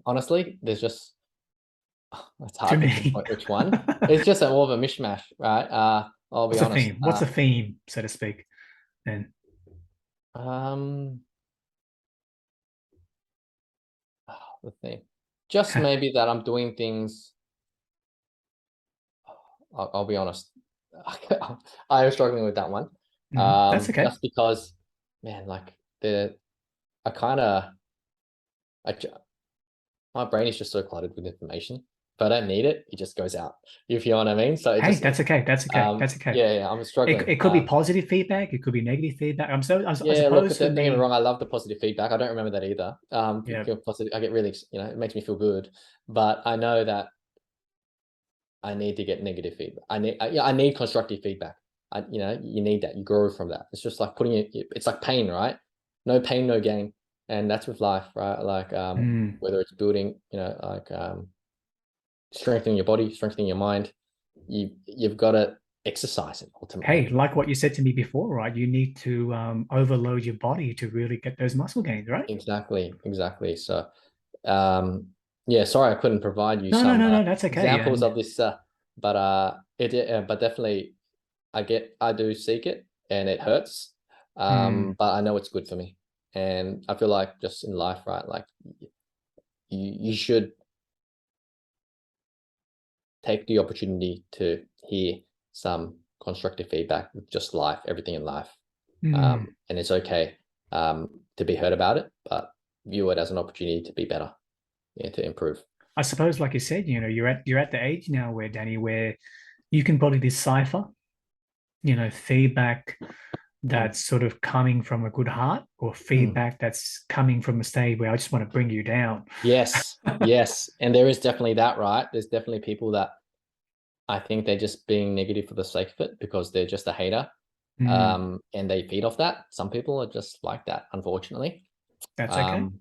S2: Honestly, there's just it's
S1: Too
S2: hard to
S1: many.
S2: pinpoint which one. It's just all of a mishmash, right? I'll be
S1: What's the
S2: honest.
S1: theme? What's the theme, so to speak? Then
S2: Um, the thing, just maybe that I'm doing things. I'll be honest. I am struggling with that one.
S1: That's okay.
S2: Just because, man, like I kind of, I, ju- my brain is just so cluttered with information. If I don't need it, it just goes out. You feel what I mean? So it
S1: Hey,
S2: just,
S1: that's okay. That's okay. That's okay.
S2: yeah, I'm struggling.
S1: It could be positive feedback. It could be negative feedback. I
S2: Yeah, look,
S1: suppose for
S2: don't get me
S1: me,
S2: wrong. I love the positive feedback. I don't remember that either.
S1: yeah.
S2: Positive, I get really, it makes me feel good. But I know that I need to get negative feedback. I need constructive feedback. You need that. You grow from that. It's just like putting it. It's like pain, right? No pain, no gain, and that's with life, right? Like
S1: Mm.
S2: whether it's building, like strengthening your body, strengthening your mind. You've got to exercise it ultimately.
S1: Hey, like what you said to me before, right? You need to overload your body to really get those muscle gains, right?
S2: Exactly, exactly. So, um, yeah, sorry I couldn't provide you
S1: No, no,
S2: some
S1: no, no. That's okay.
S2: examples
S1: And
S2: of this, but definitely I do seek it and it hurts,
S1: mm,
S2: but I know it's good for me, and I feel like just in life, right? Like you should take the opportunity to hear some constructive feedback with just life, everything in life,
S1: mm.
S2: and it's okay to be heard about it, but view it as an opportunity to be better, yeah, to improve.
S1: I suppose, like you said, you're at the age now where Danny, where you can probably decipher, feedback
S2: Mm.
S1: that's sort of coming from a good heart or
S2: Mm.
S1: feedback that's coming from a stage where I just want to bring you down.
S2: Yes, yes, and there is definitely that, right? There's definitely people that I think they're just being negative for the sake of it because they're just a hater,
S1: Mm,
S2: and they feed off that. Some people are just like that, unfortunately.
S1: that's okay.
S2: Um,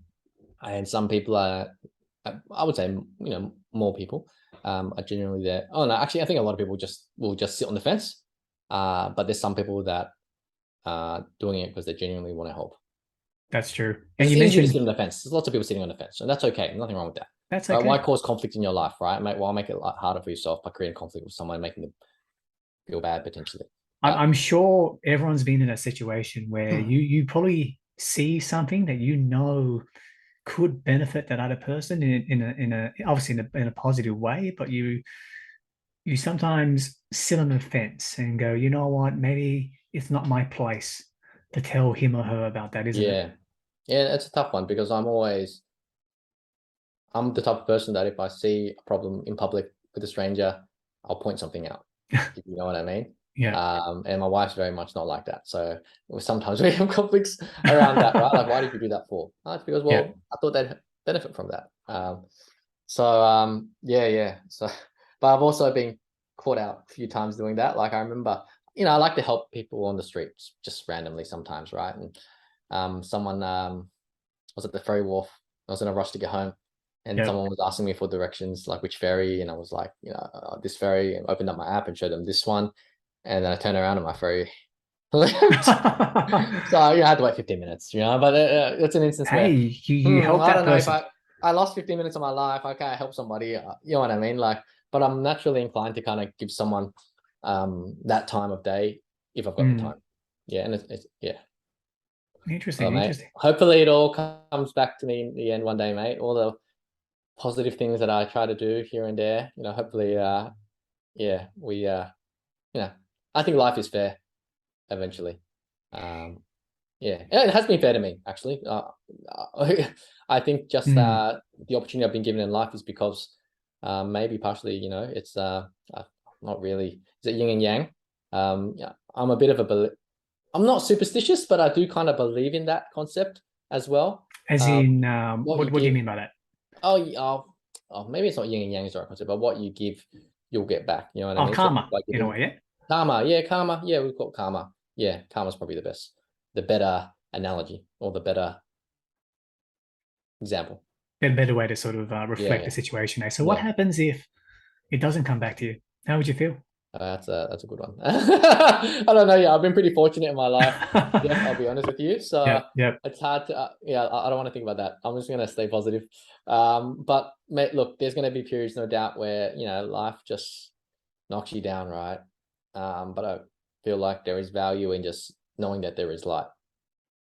S2: and some people are, I would say, more people are genuinely there. Oh no, actually, I think a lot of people just will just sit on the fence. But there's some people that are doing it because they genuinely want to help.
S1: That's true. And
S2: Because
S1: you
S2: it's easier to
S1: mentioned
S2: sit on the fence. There's lots of people sitting on the fence, and that's okay. Nothing wrong with that.
S1: that's
S2: Right? Why
S1: okay.
S2: cause conflict in your life, right? Why make it harder for yourself by creating conflict with someone, making them feel bad potentially? But
S1: I'm sure everyone's been in a situation where you probably see something that could benefit that other person in a obviously in a positive way, but you sometimes sit on the fence and go, you know what, maybe it's not my place to tell him or her about that, isn't it?
S2: yeah, yeah, it's a tough one because I'm the type of person that if I see a problem in public with a stranger, I'll point something out. If you know what I mean.
S1: Yeah.
S2: And my wife's very much not like that. So sometimes we have conflicts around that, right? Like, why did you do that for? Oh, it's because,
S1: Yeah.
S2: well, I thought they'd benefit from that. Yeah, yeah. So, but I've also been caught out a few times doing that. Like I remember, I like to help people on the streets just randomly sometimes, right? And someone was at the ferry wharf. I was in a rush to get home, and
S1: Yeah.
S2: someone was asking me for directions, like which ferry, and I was like, this ferry, and opened up my app and showed them this one, and then I turned around and my ferry left. So I had to wait 15 minutes, but it's an instance
S1: Hey,
S2: where,
S1: you help
S2: I
S1: that
S2: don't know if
S1: person.
S2: I lost 15 minutes of my life. Okay, I help somebody, you know what I mean? Like, but I'm naturally inclined to kind of give someone that time of day if I've got the
S1: Mm,
S2: time. Yeah, and it's yeah. Oh,
S1: interesting,
S2: mate.
S1: interesting.
S2: Hopefully it all comes back to me in the end one day, mate. All the positive things that I try to do here and there, hopefully, yeah, you know, I think life is fair eventually. Um, yeah, and it has been fair to me actually. I think just
S1: Mm,
S2: the opportunity I've been given in life is because maybe partially, it's not really. Is it yin and yang? Yeah, I'm a bit of I'm not superstitious, but I do kind of believe in that concept as well.
S1: as
S2: Um,
S1: in,
S2: what you
S1: what do you
S2: give,
S1: mean by that?
S2: maybe it's not yin and yang is the right concept, but what you give, you'll get back. You know what I
S1: Oh,
S2: mean? So
S1: karma,
S2: by
S1: in a
S2: giving
S1: way, yeah.
S2: karma, yeah, karma, yeah, we've got karma. Yeah, karma's probably the better analogy or the better example.
S1: A better way to sort of
S2: Yeah,
S1: reflect the
S2: yeah,
S1: situation. Eh? So, what
S2: yeah.
S1: happens if it doesn't come back to you, how would you feel?
S2: That's a good one. I don't know. Yeah, I've been pretty fortunate in my life. Yeah, I'll be honest with you. So
S1: Yep, yep.
S2: it's hard to. Yeah, I don't want to think about that. I'm just gonna stay positive. But mate, look, there's gonna be periods, no doubt, where life just knocks you down, right? But I feel like there is value in just knowing that there is light.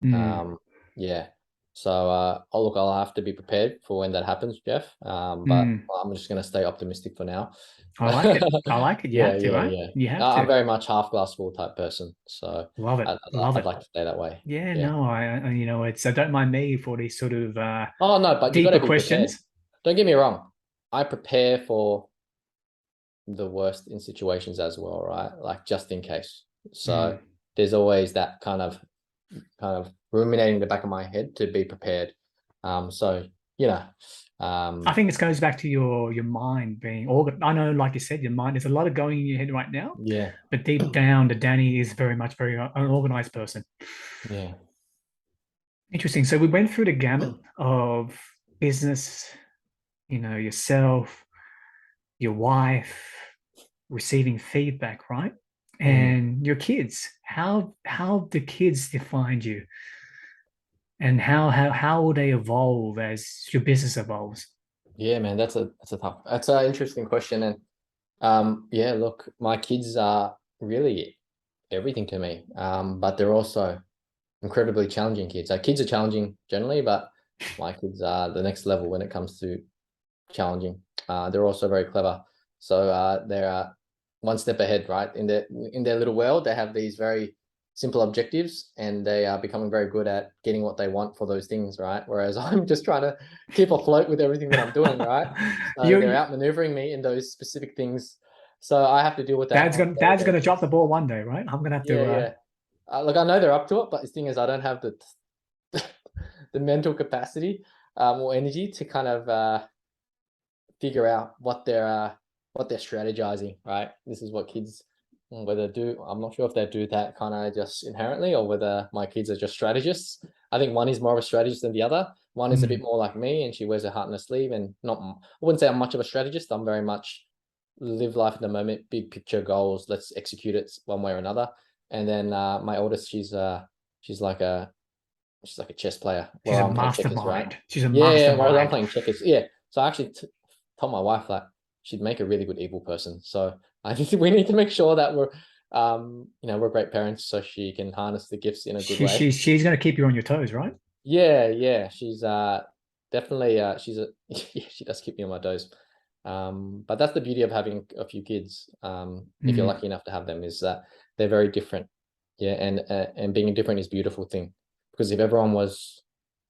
S1: Mm,
S2: Um, yeah. So I'll have to be prepared for when that happens, Jeff. But
S1: mm.
S2: I'm just gonna stay optimistic for now.
S1: I like it. I like it. You
S2: Yeah,
S1: have to,
S2: yeah,
S1: right?
S2: yeah.
S1: You have
S2: I'm
S1: to.
S2: very much half glass full type person, so
S1: Love it. Love
S2: I'd
S1: it.
S2: like to stay that way.
S1: Yeah,
S2: Yeah.
S1: no, it's, I don't mind me for these sort of
S2: Oh no, but you got
S1: deeper
S2: to be prepared.
S1: questions.
S2: Don't get me wrong. I prepare for the worst in situations as well, right? Like just in case. So
S1: Mm.
S2: there's always that kind of ruminating in the back of my head to be prepared. So you know,
S1: I
S2: um,
S1: think it goes back to your mind being organ. I know, like you said, your mind, there's a lot of going in your head right now,
S2: yeah,
S1: but deep down, the Danny is very much very an organized person.
S2: yeah,
S1: Interesting. So we went through the gamut of business, yourself, your wife, receiving feedback, right?
S2: mm,
S1: And your kids. How the kids defined you, and how will they evolve as your business evolves?
S2: yeah, man. That's an interesting question, and yeah, look, my kids are really everything to me. But they're also incredibly challenging kids. Kids are challenging generally, but my kids are the next level when it comes to challenging. They're also very clever. So they're one step ahead, right? In their little world, they have these very simple objectives, and they are becoming very good at getting what they want for those things, right? Whereas I'm just trying to keep afloat with everything that I'm doing, right? So they're
S1: you
S2: outmaneuvering me in those specific things. So I have to deal with that
S1: Dad's
S2: on
S1: gonna
S2: a daily
S1: Dad's gonna drop the
S2: basis.
S1: ball one day, right? I'm gonna have
S2: Yeah,
S1: to.
S2: yeah. Look, I know they're up to it, but the thing is, I don't have the mental capacity or energy to kind of figure out what they're strategizing. Right, this is what kids whether do. I'm not sure if they do that kind of just inherently, or whether my kids are just strategists. I think one is more of a strategist than the other. One is a bit
S1: Mm,
S2: more like me, and she wears her heart on her sleeve. And not, I wouldn't say I'm much of a strategist. I'm very much live life in the moment, big picture goals. Let's execute it one way or another. And then my oldest, she's like a she's like a chess player,
S1: she's
S2: where
S1: a
S2: I'm playing checkers, right?
S1: mastermind. She's a
S2: Yeah, yeah, whereas I'm
S1: mastermind.
S2: playing checkers. Yeah. So I actually told my wife that she'd make a really good evil person. So I think we need to make sure that we're great parents, so she can harness the gifts in a good
S1: She,
S2: way.
S1: she she's gonna keep you on your toes, right?
S2: Yeah, yeah. She's definitely she's a yeah, she does keep me on my toes. But that's the beauty of having a few kids. If you're
S1: Mm,
S2: lucky enough to have them, is that they're very different. Yeah, and being different is a beautiful thing. Because if everyone was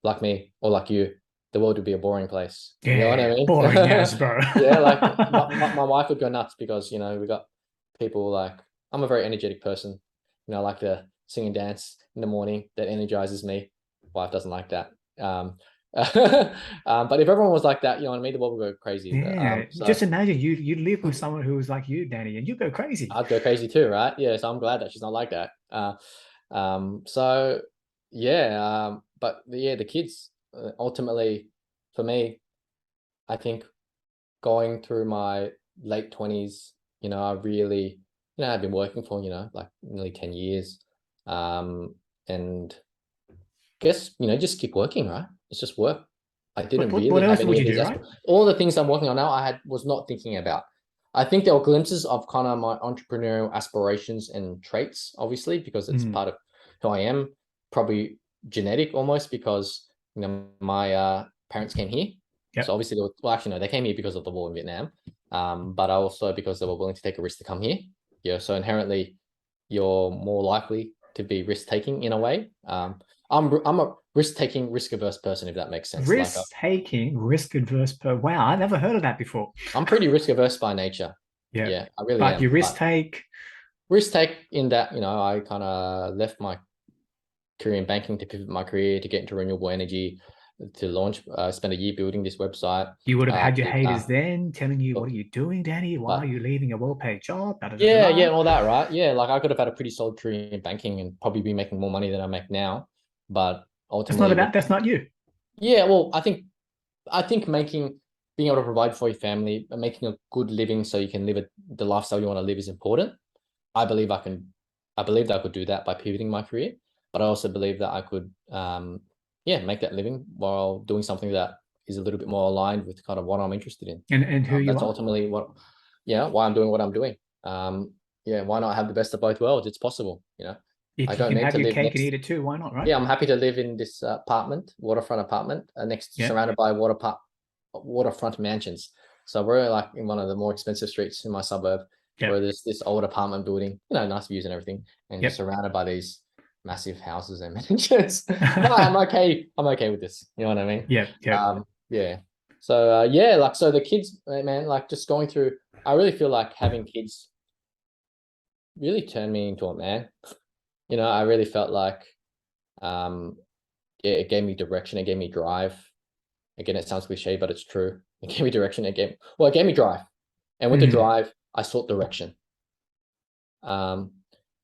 S2: like me or like you, the world would be a boring place. You know what I
S1: yeah,
S2: mean?
S1: boring as bro.
S2: Yeah, like my wife would go nuts because we got people like, I'm a very energetic person. I like to sing and dance in the morning. That energizes me. Wife doesn't like that. But if everyone was like that, you know what I mean, the world would go crazy.
S1: Yeah,
S2: So
S1: just imagine you live with someone who was like you, Danny, and you go crazy.
S2: I'd go crazy too, right? Yeah, so I'm glad that she's not like that. So yeah, but yeah, the kids ultimately, for me, I think going through my late 20s, I really, I've been working for, like nearly 10 years. And guess, just keep working, right? It's just work. I
S1: What
S2: didn't
S1: what, what
S2: really have
S1: else would
S2: any of
S1: you
S2: these
S1: do, right?
S2: all the things I'm working on now, was not thinking about. I think there were glimpses of kind of my entrepreneurial aspirations and traits, obviously, because it's
S1: Mm,
S2: part of who I am, probably genetic almost, because my parents came here. So
S1: yep.
S2: obviously well, actually no, they came here because of the war in Vietnam. But also because they were willing to take a risk to come here. Yeah, so inherently you're more likely to be risk taking in a way. I'm a risk taking, risk averse person, if that makes sense. Like
S1: Risk taking, risk adverse. Wow, I never heard of that before.
S2: I'm pretty risk averse by nature.
S1: Yeah,
S2: Yeah, I really
S1: but
S2: am.
S1: you risk
S2: But
S1: take.
S2: risk take in that, I kind of left my career in banking to pivot my career to get into renewable energy, to launch, spend a year building this website.
S1: You would have had your
S2: To,
S1: haters then telling you, "What are
S2: look,
S1: you doing, Danny? Why are
S2: but
S1: you leaving a well-paid job?" Da, da, da, da,
S2: yeah, yeah,
S1: da.
S2: and all that, right? Yeah, like I could have had a pretty solid career in banking and probably be making more money than I make now. But
S1: That's not
S2: ultimately,
S1: about. That's not you.
S2: yeah, well, I think making being able to provide for your family, making a good living so you can live the lifestyle you want to live is important. I believe that I could do that by pivoting my career, but I also believe that I could, make that living while doing something that is a little bit more aligned with kind of what I'm interested in.
S1: And who you
S2: That's
S1: are.
S2: ultimately why I'm doing what I'm doing. Why not have the best of both worlds? It's possible, I
S1: If you
S2: don't
S1: can
S2: need
S1: have
S2: to
S1: your
S2: live
S1: cake and
S2: next.
S1: eat it too, why not, right?
S2: Yeah, I'm happy to live in this waterfront apartment,
S1: Yeah.
S2: surrounded by waterfront mansions. So we're like in one of the more expensive streets in my suburb, where
S1: Yep.
S2: there's this old apartment building, nice views and everything, and just
S1: Yep.
S2: surrounded by these massive houses and mansions. No, I'm okay. I'm okay with this. You know what I mean?
S1: Yep. Yep.
S2: Yeah. So so the kids, man, like just going through. I really feel like having kids really turned me into a man. I really felt like, um, it gave me direction. It gave me drive. Again, it sounds cliche, but it's true. It gave me direction. It gave me drive. And with the
S1: Mm.
S2: drive, I sought direction. Um,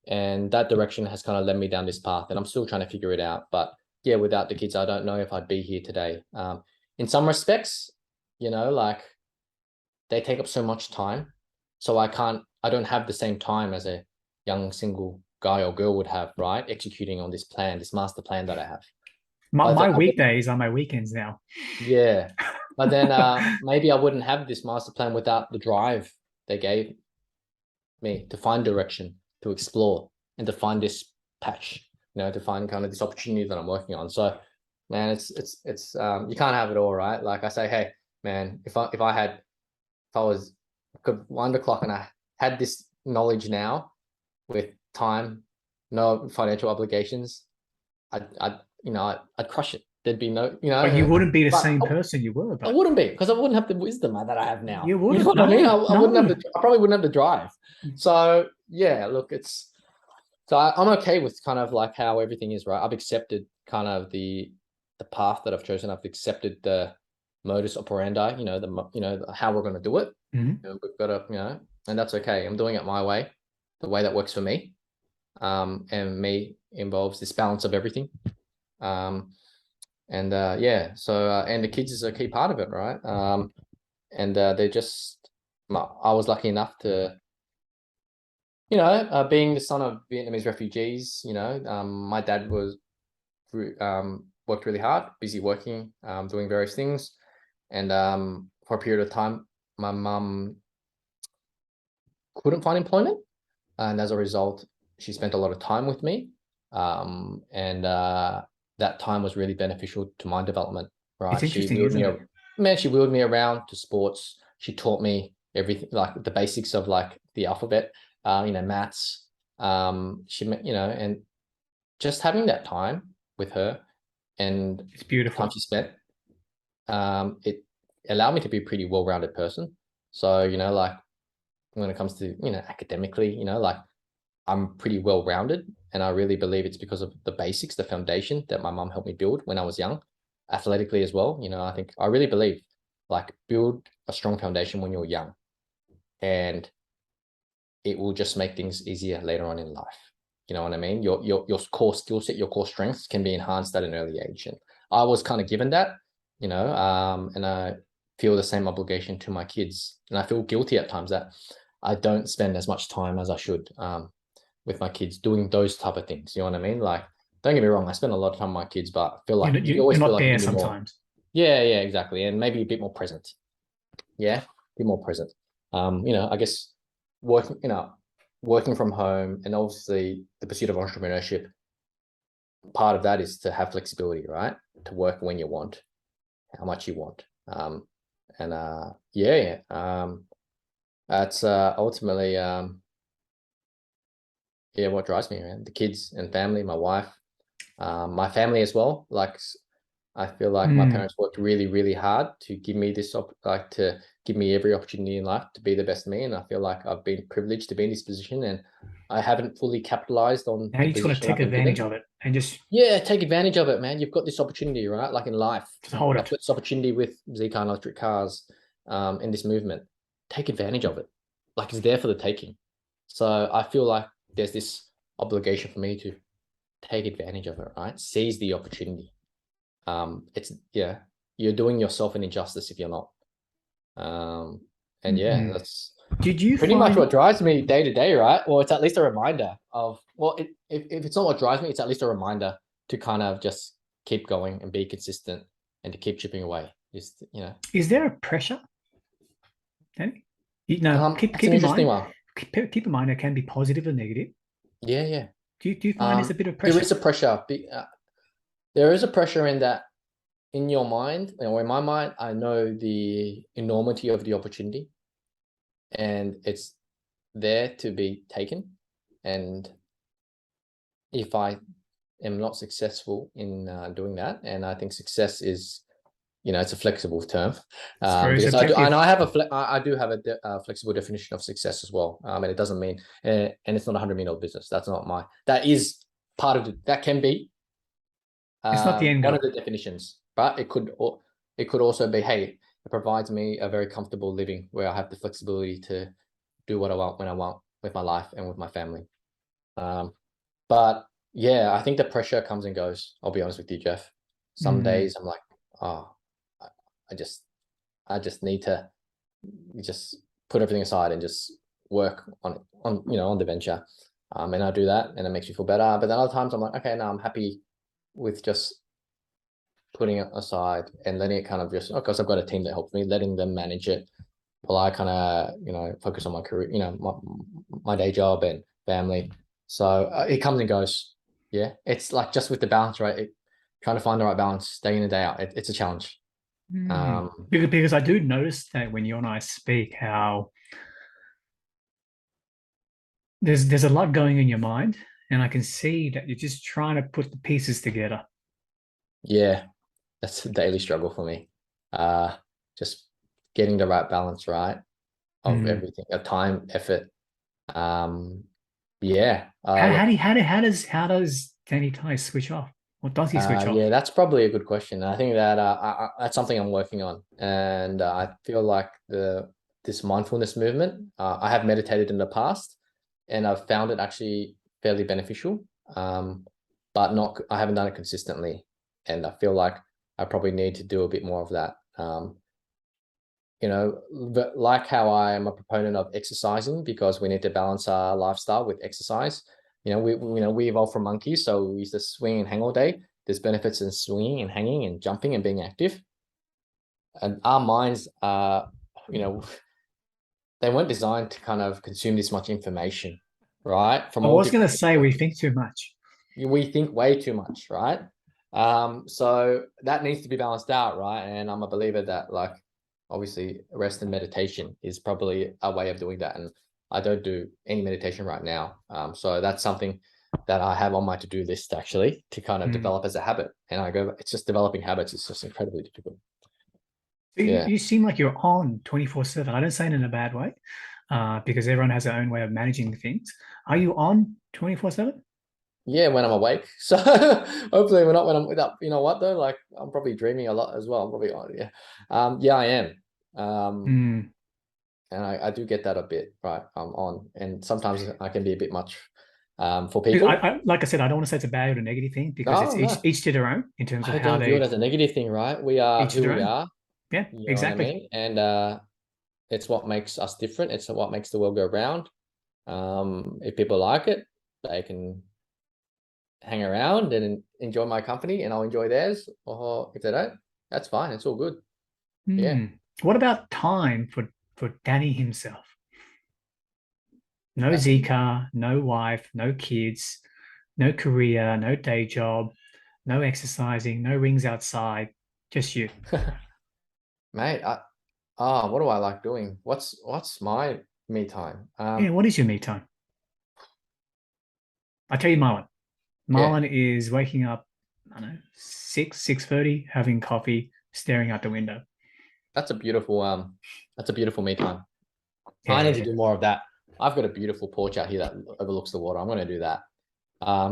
S2: and that direction has kind of led me down this path, and I'm still trying to figure it out. But yeah, without the kids, I don't know if I'd be here today. In some respects, like they take up so much time. So I don't have the same time as a young single guy or girl would have, right? Executing on this master plan that I have.
S1: My,
S2: But then
S1: my
S2: I wouldn't,
S1: weekdays are my weekends now.
S2: yeah. But then maybe I wouldn't have this master plan without the drive they gave me to find direction, to explore, and to find this patch, to find kind of this opportunity that I'm working on. So, man, it's you can't have it all, right? Like I say, hey, man, if I was could wind the clock and I had this knowledge now with time, no financial obligations, I'd crush it. There'd be no,
S1: But you wouldn't be the
S2: but
S1: same person you were,
S2: I
S1: but
S2: wouldn't be, because I wouldn't have the wisdom that I have now.
S1: you
S2: You know
S1: wouldn't.
S2: what I mean?
S1: No,
S2: I wouldn't have
S1: no.
S2: I probably wouldn't have the drive. So yeah, look, I'm okay with kind of like how everything is, right? I've accepted kind of the path that I've chosen. I've accepted the modus operandi, how we're going to do it.
S1: Mhm.
S2: We've got to, and that's okay. I'm doing it my way, the way that works for me. And me involves this balance of everything. And the kids is a key part of it, right? And they're just, I was lucky enough to, being the son of Vietnamese refugees, my dad worked really hard, busy working, doing various things. And for a period of time, my mum couldn't find employment. And as a result, she spent a lot of time with me. And that time was really beneficial to my development,
S1: It's
S2: right?
S1: interesting, isn't it?
S2: She wheeled me around to sports. She taught me everything, like the basics of like the alphabet, maths. And just having that time with her and
S1: It's
S2: the time
S1: beautiful.
S2: she spent, it allowed me to be a pretty well-rounded person. So, like when it comes to, academically, like I'm pretty well-rounded, and I really believe it's because of the basics, the foundation that my mom helped me build when I was young, athletically as well. I really believe like build a strong foundation when you're young, and it will just make things easier later on in life. You know what I mean? Your core skill set, your core strengths can be enhanced at an early age. And I was kind of given that, and I feel the same obligation to my kids. And I feel guilty at times that I don't spend as much time as I should with my kids doing those type of things. You know what I mean? Like, don't get me wrong, I spend a lot of time with my kids, but I feel
S1: You're
S2: like
S1: not,
S2: you
S1: you're
S2: always feel
S1: not
S2: like you
S1: there
S2: can do more.
S1: sometimes.
S2: Yeah, exactly. And maybe a bit more present. Yeah, be more present. I guess working, working from home, and obviously the pursuit of entrepreneurship, part of that is to have flexibility, right? To work when you want, how much you want. And that's ultimately what drives me, man. The kids and family, my wife, my family as well. Like I feel like my
S1: Mm.
S2: parents worked really, really hard to give me to give me every opportunity in life to be the best me. And I feel like I've been privileged to be in this position, and I haven't fully capitalized on
S1: Now
S2: the
S1: you just got to
S2: position
S1: take
S2: I've been
S1: advantage
S2: given.
S1: of it and
S2: Yeah, take advantage of it, man. You've got this opportunity, right? Like in life,
S1: just hold
S2: I've
S1: it.
S2: got this opportunity with Zecar and electric cars, in this movement. Take advantage of it. Like it's there for the taking. So I feel like there's this obligation for me to take advantage of it, right? Seize the opportunity. It's, yeah, you're doing yourself an injustice if you're not. And yeah, that's
S1: Did you
S2: pretty much
S1: find
S2: what drives me day to day, right? Well, it's at least a reminder of, well, if it's not what drives me, it's at least a reminder to kind of just keep going and be consistent and to keep chipping away. Just,
S1: is there a pressure? Danny? No,
S2: it's an interesting one.
S1: keep in mind it can be positive or negative.
S2: Yeah, yeah.
S1: Do you find there's a bit of
S2: There
S1: pressure?
S2: is a pressure. There is a pressure in that, in your mind, or in my mind, I know the enormity of the opportunity, and it's there to be taken. And if I am not successful in doing that, and I think success is, it's a flexible term,
S1: It's very
S2: because
S1: subjective.
S2: I do have a flexible definition of success as well. And it doesn't mean, and it's not $100 million business. That's not that is part of it. That can be
S1: It's not the end
S2: one
S1: goal.
S2: of the definitions, but it could also be, hey, it provides me a very comfortable living where I have the flexibility to do what I want when I want with my life and with my family. But yeah, I think the pressure comes and goes. I'll be honest with you, Jeff. Some days I'm like, oh, I just need to just put everything aside and just work on the venture. And I do that, and it makes me feel better. But then other times I'm like, okay, now I'm happy with just putting it aside and letting it kind of just, because I've got a team that helps me, letting them manage it while I kind of, focus on my career, my day job and family. So it comes and goes. Yeah. It's like just with the balance, right? Trying to find the right balance day in and day out. It's a challenge.
S1: Because I do notice that when you and I speak, how there's a lot going in your mind, and I can see that you're just trying to put the pieces together.
S2: Yeah, that's a daily struggle for me. Just getting the right balance, right, of everything, of time, effort. Yeah.
S1: How does Danny Tai switch off? What does he switch off?
S2: Yeah, that's probably a good question. I think that that's something I'm working on, and I feel like this mindfulness movement. I have meditated in the past, and I've found it actually fairly beneficial. But not, I haven't done it consistently, and I feel like I probably need to do a bit more of that. But like how I am a proponent of exercising, because we need to balance our lifestyle with exercise. We evolved from monkeys, so we used to swing and hang all day. There's benefits in swinging and hanging and jumping and being active. And our minds are, they weren't designed to kind of consume this much information, right? From
S1: I
S2: all
S1: was going to
S2: different,
S1: say we think too much.
S2: we think way too much, right? So that needs to be balanced out, right? And I'm a believer that, like, obviously rest and meditation is probably a way of doing that. And I don't do any meditation right now. So that's something that I have on my to-do list, actually, to kind of develop as a habit. And it's just developing habits. It's just incredibly difficult. Yeah.
S1: You seem like you're on 24/7. I don't say it in a bad way, because everyone has their own way of managing things. Are you on 24/7?
S2: Yeah, when I'm awake. So hopefully we're not when I'm without, you know what though? Like, I'm probably dreaming a lot as well. I'm probably on, yeah. Yeah, I am. And I do get that a bit, right? I'm on, and sometimes I can be a bit much for people.
S1: Like I said, I don't want to say it's a bad or a negative thing, because it's
S2: No, no,
S1: each to their own in terms of
S2: I
S1: how
S2: don't view it
S1: they
S2: as a negative thing, right? We are
S1: each to
S2: who
S1: their
S2: we
S1: own.
S2: are.
S1: Yeah,
S2: You know what I
S1: exactly.
S2: mean? And it's what makes us different. It's what makes the world go round. If people like it, they can hang around and enjoy my company, and I'll enjoy theirs. Or if they don't, that's fine. It's all good. Yeah.
S1: What about time for Danny himself? No
S2: That's a
S1: Zecar, no wife, no kids, no career, no day job, no exercising, no rings outside, just you.
S2: mate. What do I like doing? What's my me time?
S1: Yeah, what is your me time? I'll tell you my one. My
S2: Yeah,
S1: one is waking up, I don't know, 6:30, having coffee, staring out the window.
S2: that's a beautiful me time. I need to
S1: Yeah.
S2: do more of that. I've got a beautiful porch out here that overlooks the water. I'm going to do that.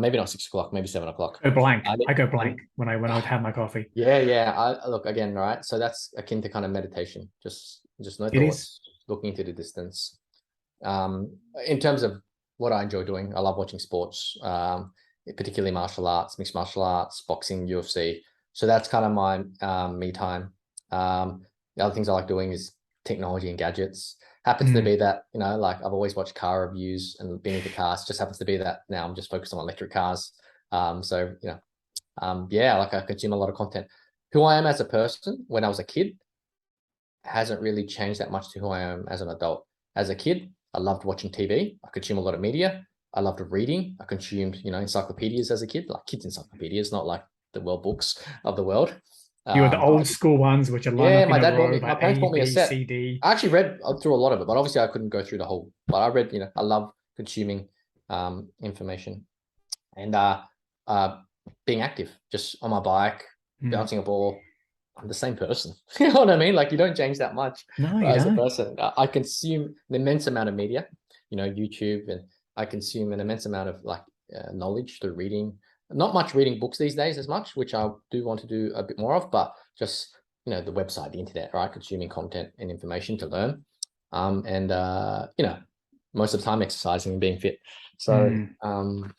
S2: Maybe not 6 o'clock, maybe 7 o'clock.
S1: Go blank.
S2: I,
S1: I go
S2: I'm,
S1: blank when I would have my coffee.
S2: yeah, yeah. I look again, right? So that's akin to kind of meditation. Just no
S1: It is.
S2: thoughts, looking into the distance. In terms of what I enjoy doing, I love watching sports, particularly martial arts, mixed martial arts, boxing, UFC. So that's kind of my me time. The other things I like doing is technology and gadgets. Happens to be that, you know, like I've always watched car reviews and been into cars. Just happens to be that now I'm just focused on electric cars. So, you know, yeah, like I consume a lot of content. Who I am as a person when I was a kid hasn't really changed that much to who I am as an adult. As a kid, I loved watching TV. I consumed a lot of media. I loved reading. I consumed, you know, encyclopedias as a kid, like kids' encyclopedias, not like the world books of the world.
S1: You were the old school ones, which are lined
S2: Yeah,
S1: up in
S2: my
S1: a
S2: dad bought
S1: row
S2: me,
S1: by
S2: my parents
S1: A,
S2: bought me a
S1: B,
S2: set.
S1: C, D.
S2: I actually read through a lot of it, but obviously I couldn't go through the whole, but I read, you know, I love consuming information and being active, just on my bike, bouncing a ball. I'm the same person. You know what I mean? Like you don't change that much
S1: No, you
S2: as a
S1: don't.
S2: person. I consume an immense amount of media, you know, YouTube, and I consume an immense amount of like knowledge through reading. Not much reading books these days as much, which I do want to do a bit more of, but just, you know, the website, the internet, right? Consuming content and information to learn. And you know, most of the time exercising and being fit. So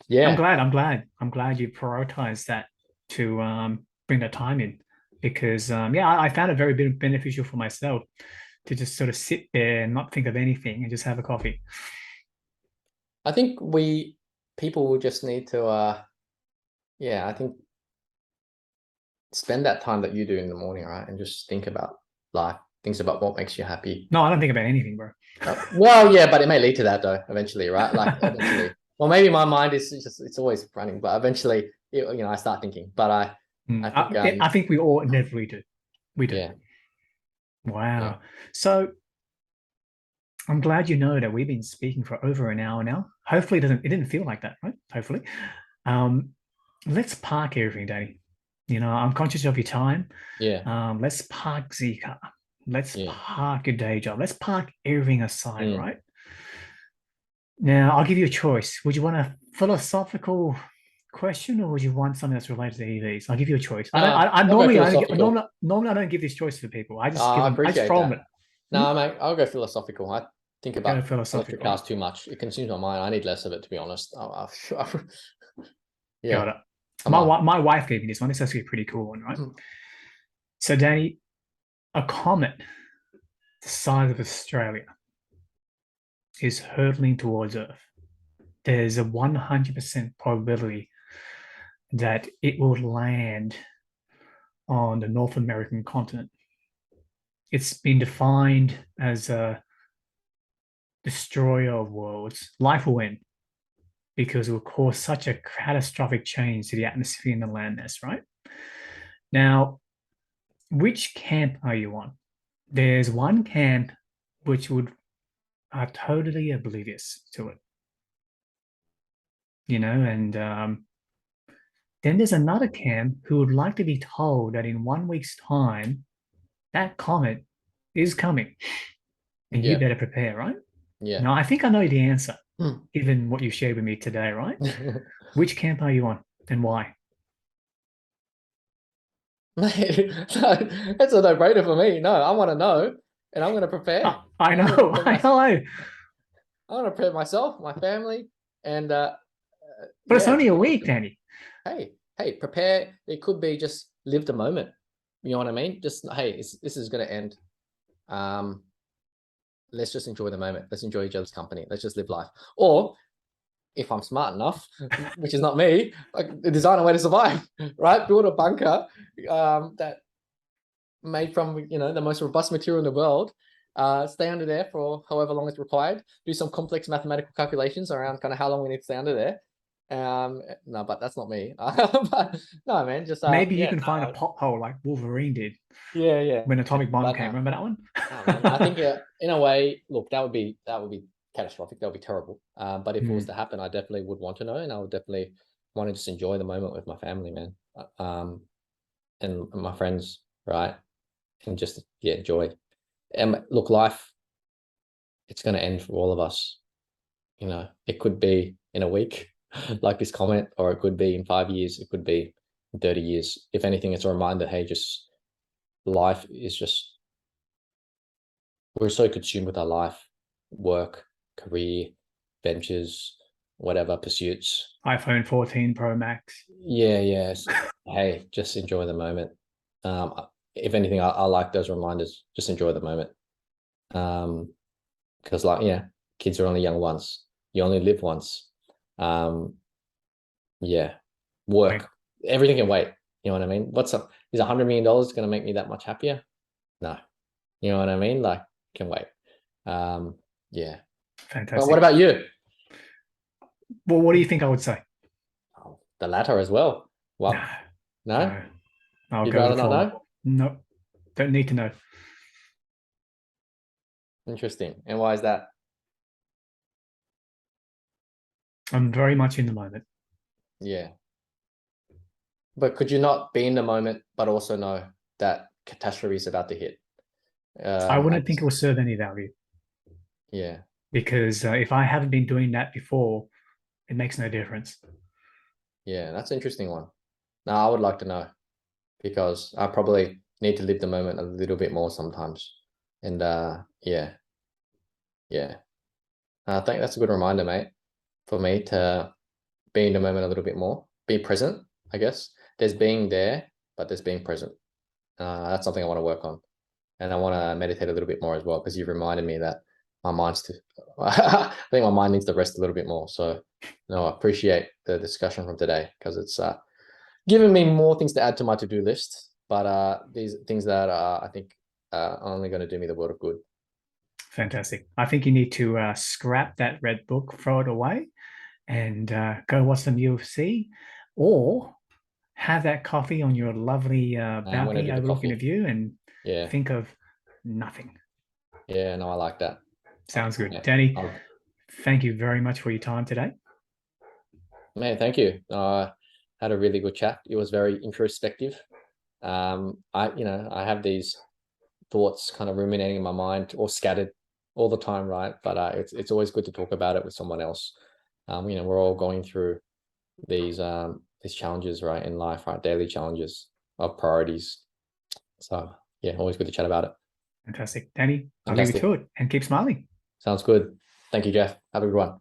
S2: yeah.
S1: I'm glad you prioritized that to bring that time in because yeah, I found it very beneficial for myself to just sort of sit there and not think of anything and just have a coffee.
S2: I think people will just need to yeah, I think spend that time that you do in the morning, right? And just think about life, things about what makes you happy.
S1: No, I don't think about anything, bro.
S2: Well, yeah, but it may lead to that though, eventually, right? Like eventually. Well, maybe my mind is just, it's always running, but eventually, you know, I start thinking. But
S1: I think we all inevitably do. We do.
S2: Yeah.
S1: Wow.
S2: Yeah.
S1: So I'm glad you know that we've been speaking for over an hour now. Hopefully it didn't feel like that, right? Hopefully. Let's park everything, Danny. You know, I'm conscious of your time.
S2: Yeah.
S1: Let's park Zecar. Let's
S2: Yeah.
S1: park your day job. Let's park everything aside, right? Now, I'll give you a choice. Would you want a philosophical question or would you want something that's related to EVs? I'll give you a choice. I normally I don't give this choice to people. I just give them, I just
S2: appreciate
S1: throw
S2: that.
S1: them.
S2: No, mate, I'll go philosophical. I think about electric cars too much. It consumes my mind. I need less of it, to be honest. Yeah.
S1: Got it. My wife gave me this one. It's actually a pretty cool one, right? So, Danny, a comet the size of Australia is hurtling towards Earth. There's a 100% probability that it will land on the North American continent. It's been defined as a destroyer of worlds. Life will end because it will cause such a catastrophic change to the atmosphere and the landmass, right? Now, which camp are you on? There's one camp which are totally oblivious to it, you know, and then there's another camp who would like to be told that in 1 week's time, that comet is coming and you better prepare, right?
S2: Yeah.
S1: Now, I think I know the answer, given what you shared with me today, right? Which camp are you on and why?
S2: Mate, that's a no-brainer for me. No, I want to know and I'm going to prepare.
S1: I know.
S2: I want to prepare myself, my family, and
S1: but it's only a week, Danny.
S2: Hey, prepare. It could be just live the moment. You know what I mean? Just, hey, this is going to end. Let's just enjoy the moment. Let's enjoy each other's company. Let's just live life. Or if I'm smart enough, which is not me, like design a way to survive, right? Build a bunker that made from, you know, the most robust material in the world. Stay under there for however long it's required. Do some complex mathematical calculations around kind of how long we need to stay under there. No, but that's not me. But no, man, just
S1: maybe you can find a pothole like Wolverine did.
S2: Yeah.
S1: When atomic bomb came, remember that one?
S2: No, man. I think in a way, look, that would be catastrophic. That would be terrible. But if it was to happen, I definitely would want to know, and I would definitely want to just enjoy the moment with my family, man, and my friends, right, and just enjoy. And look, life, it's going to end for all of us. You know, it could be in a week, like this comment, or it could be in 5 years. It could be in 30 years. If anything, it's a reminder. Hey, just life is just. We're so consumed with our life, work, career, ventures, whatever pursuits.
S1: iPhone 14 Pro Max.
S2: Yes. Hey, just enjoy the moment. If anything, I like those reminders. Just enjoy the moment. Because like, yeah, kids are only young once. You only live once. Yeah,
S1: Right.
S2: work, everything can wait. You know what I mean? Is $100 million going to make me that much happier? No. You know what I mean? Like, can wait. Yeah. But what
S1: Fantastic.
S2: about you?
S1: Well, what do you think I would say?
S2: Oh, the latter as well.
S1: No,
S2: Well, no,
S1: no. I'll
S2: you'd
S1: go with
S2: rather
S1: the
S2: not
S1: former.
S2: know?
S1: No, don't need to know.
S2: Interesting. And why is that?
S1: I'm very much in the moment.
S2: Yeah. But could you not be in the moment, but also know that catastrophe is about to hit?
S1: I
S2: I
S1: wouldn't think it
S2: guess.
S1: will serve any value
S2: Yeah.
S1: because if I haven't been doing that before, it makes no difference.
S2: Yeah. That's an interesting one. Now, I would like to know because I probably need to live the moment a little bit more sometimes. And yeah. Yeah. I think that's a good reminder, mate, for me to be in the moment a little bit more, be present, I guess. There's being there, but there's being present. That's something I want to work on. And I want to meditate a little bit more as well, because you've reminded me that my mind's too, I think my mind needs to rest a little bit more. So, no, I appreciate the discussion from today because it's given me more things to add to my to-do list. But these things that I think are only going to do me the world of good.
S1: Fantastic. I think you need to scrap that red book, throw it away, and go watch some UFC, or have that coffee on your lovely
S2: I'm going to
S1: balcony
S2: do the
S1: overlooking a
S2: coffee.
S1: view and
S2: Yeah.
S1: think of nothing.
S2: Yeah. No, I like that.
S1: Sounds good.
S2: Yeah.
S1: Danny,
S2: I'll,
S1: thank you very much for your time today.
S2: Man, thank you. Had a really good chat. It was very introspective. I have these thoughts kind of ruminating in my mind or scattered all the time, right? But it's always good to talk about it with someone else. We're all going through these challenges, right, in life, right? Daily challenges of priorities. So yeah, always good to chat about it.
S1: Fantastic. Danny, I'll leave you
S2: Fantastic.
S1: to it and keep smiling.
S2: Sounds good. Thank you, Jeff. Have a good one.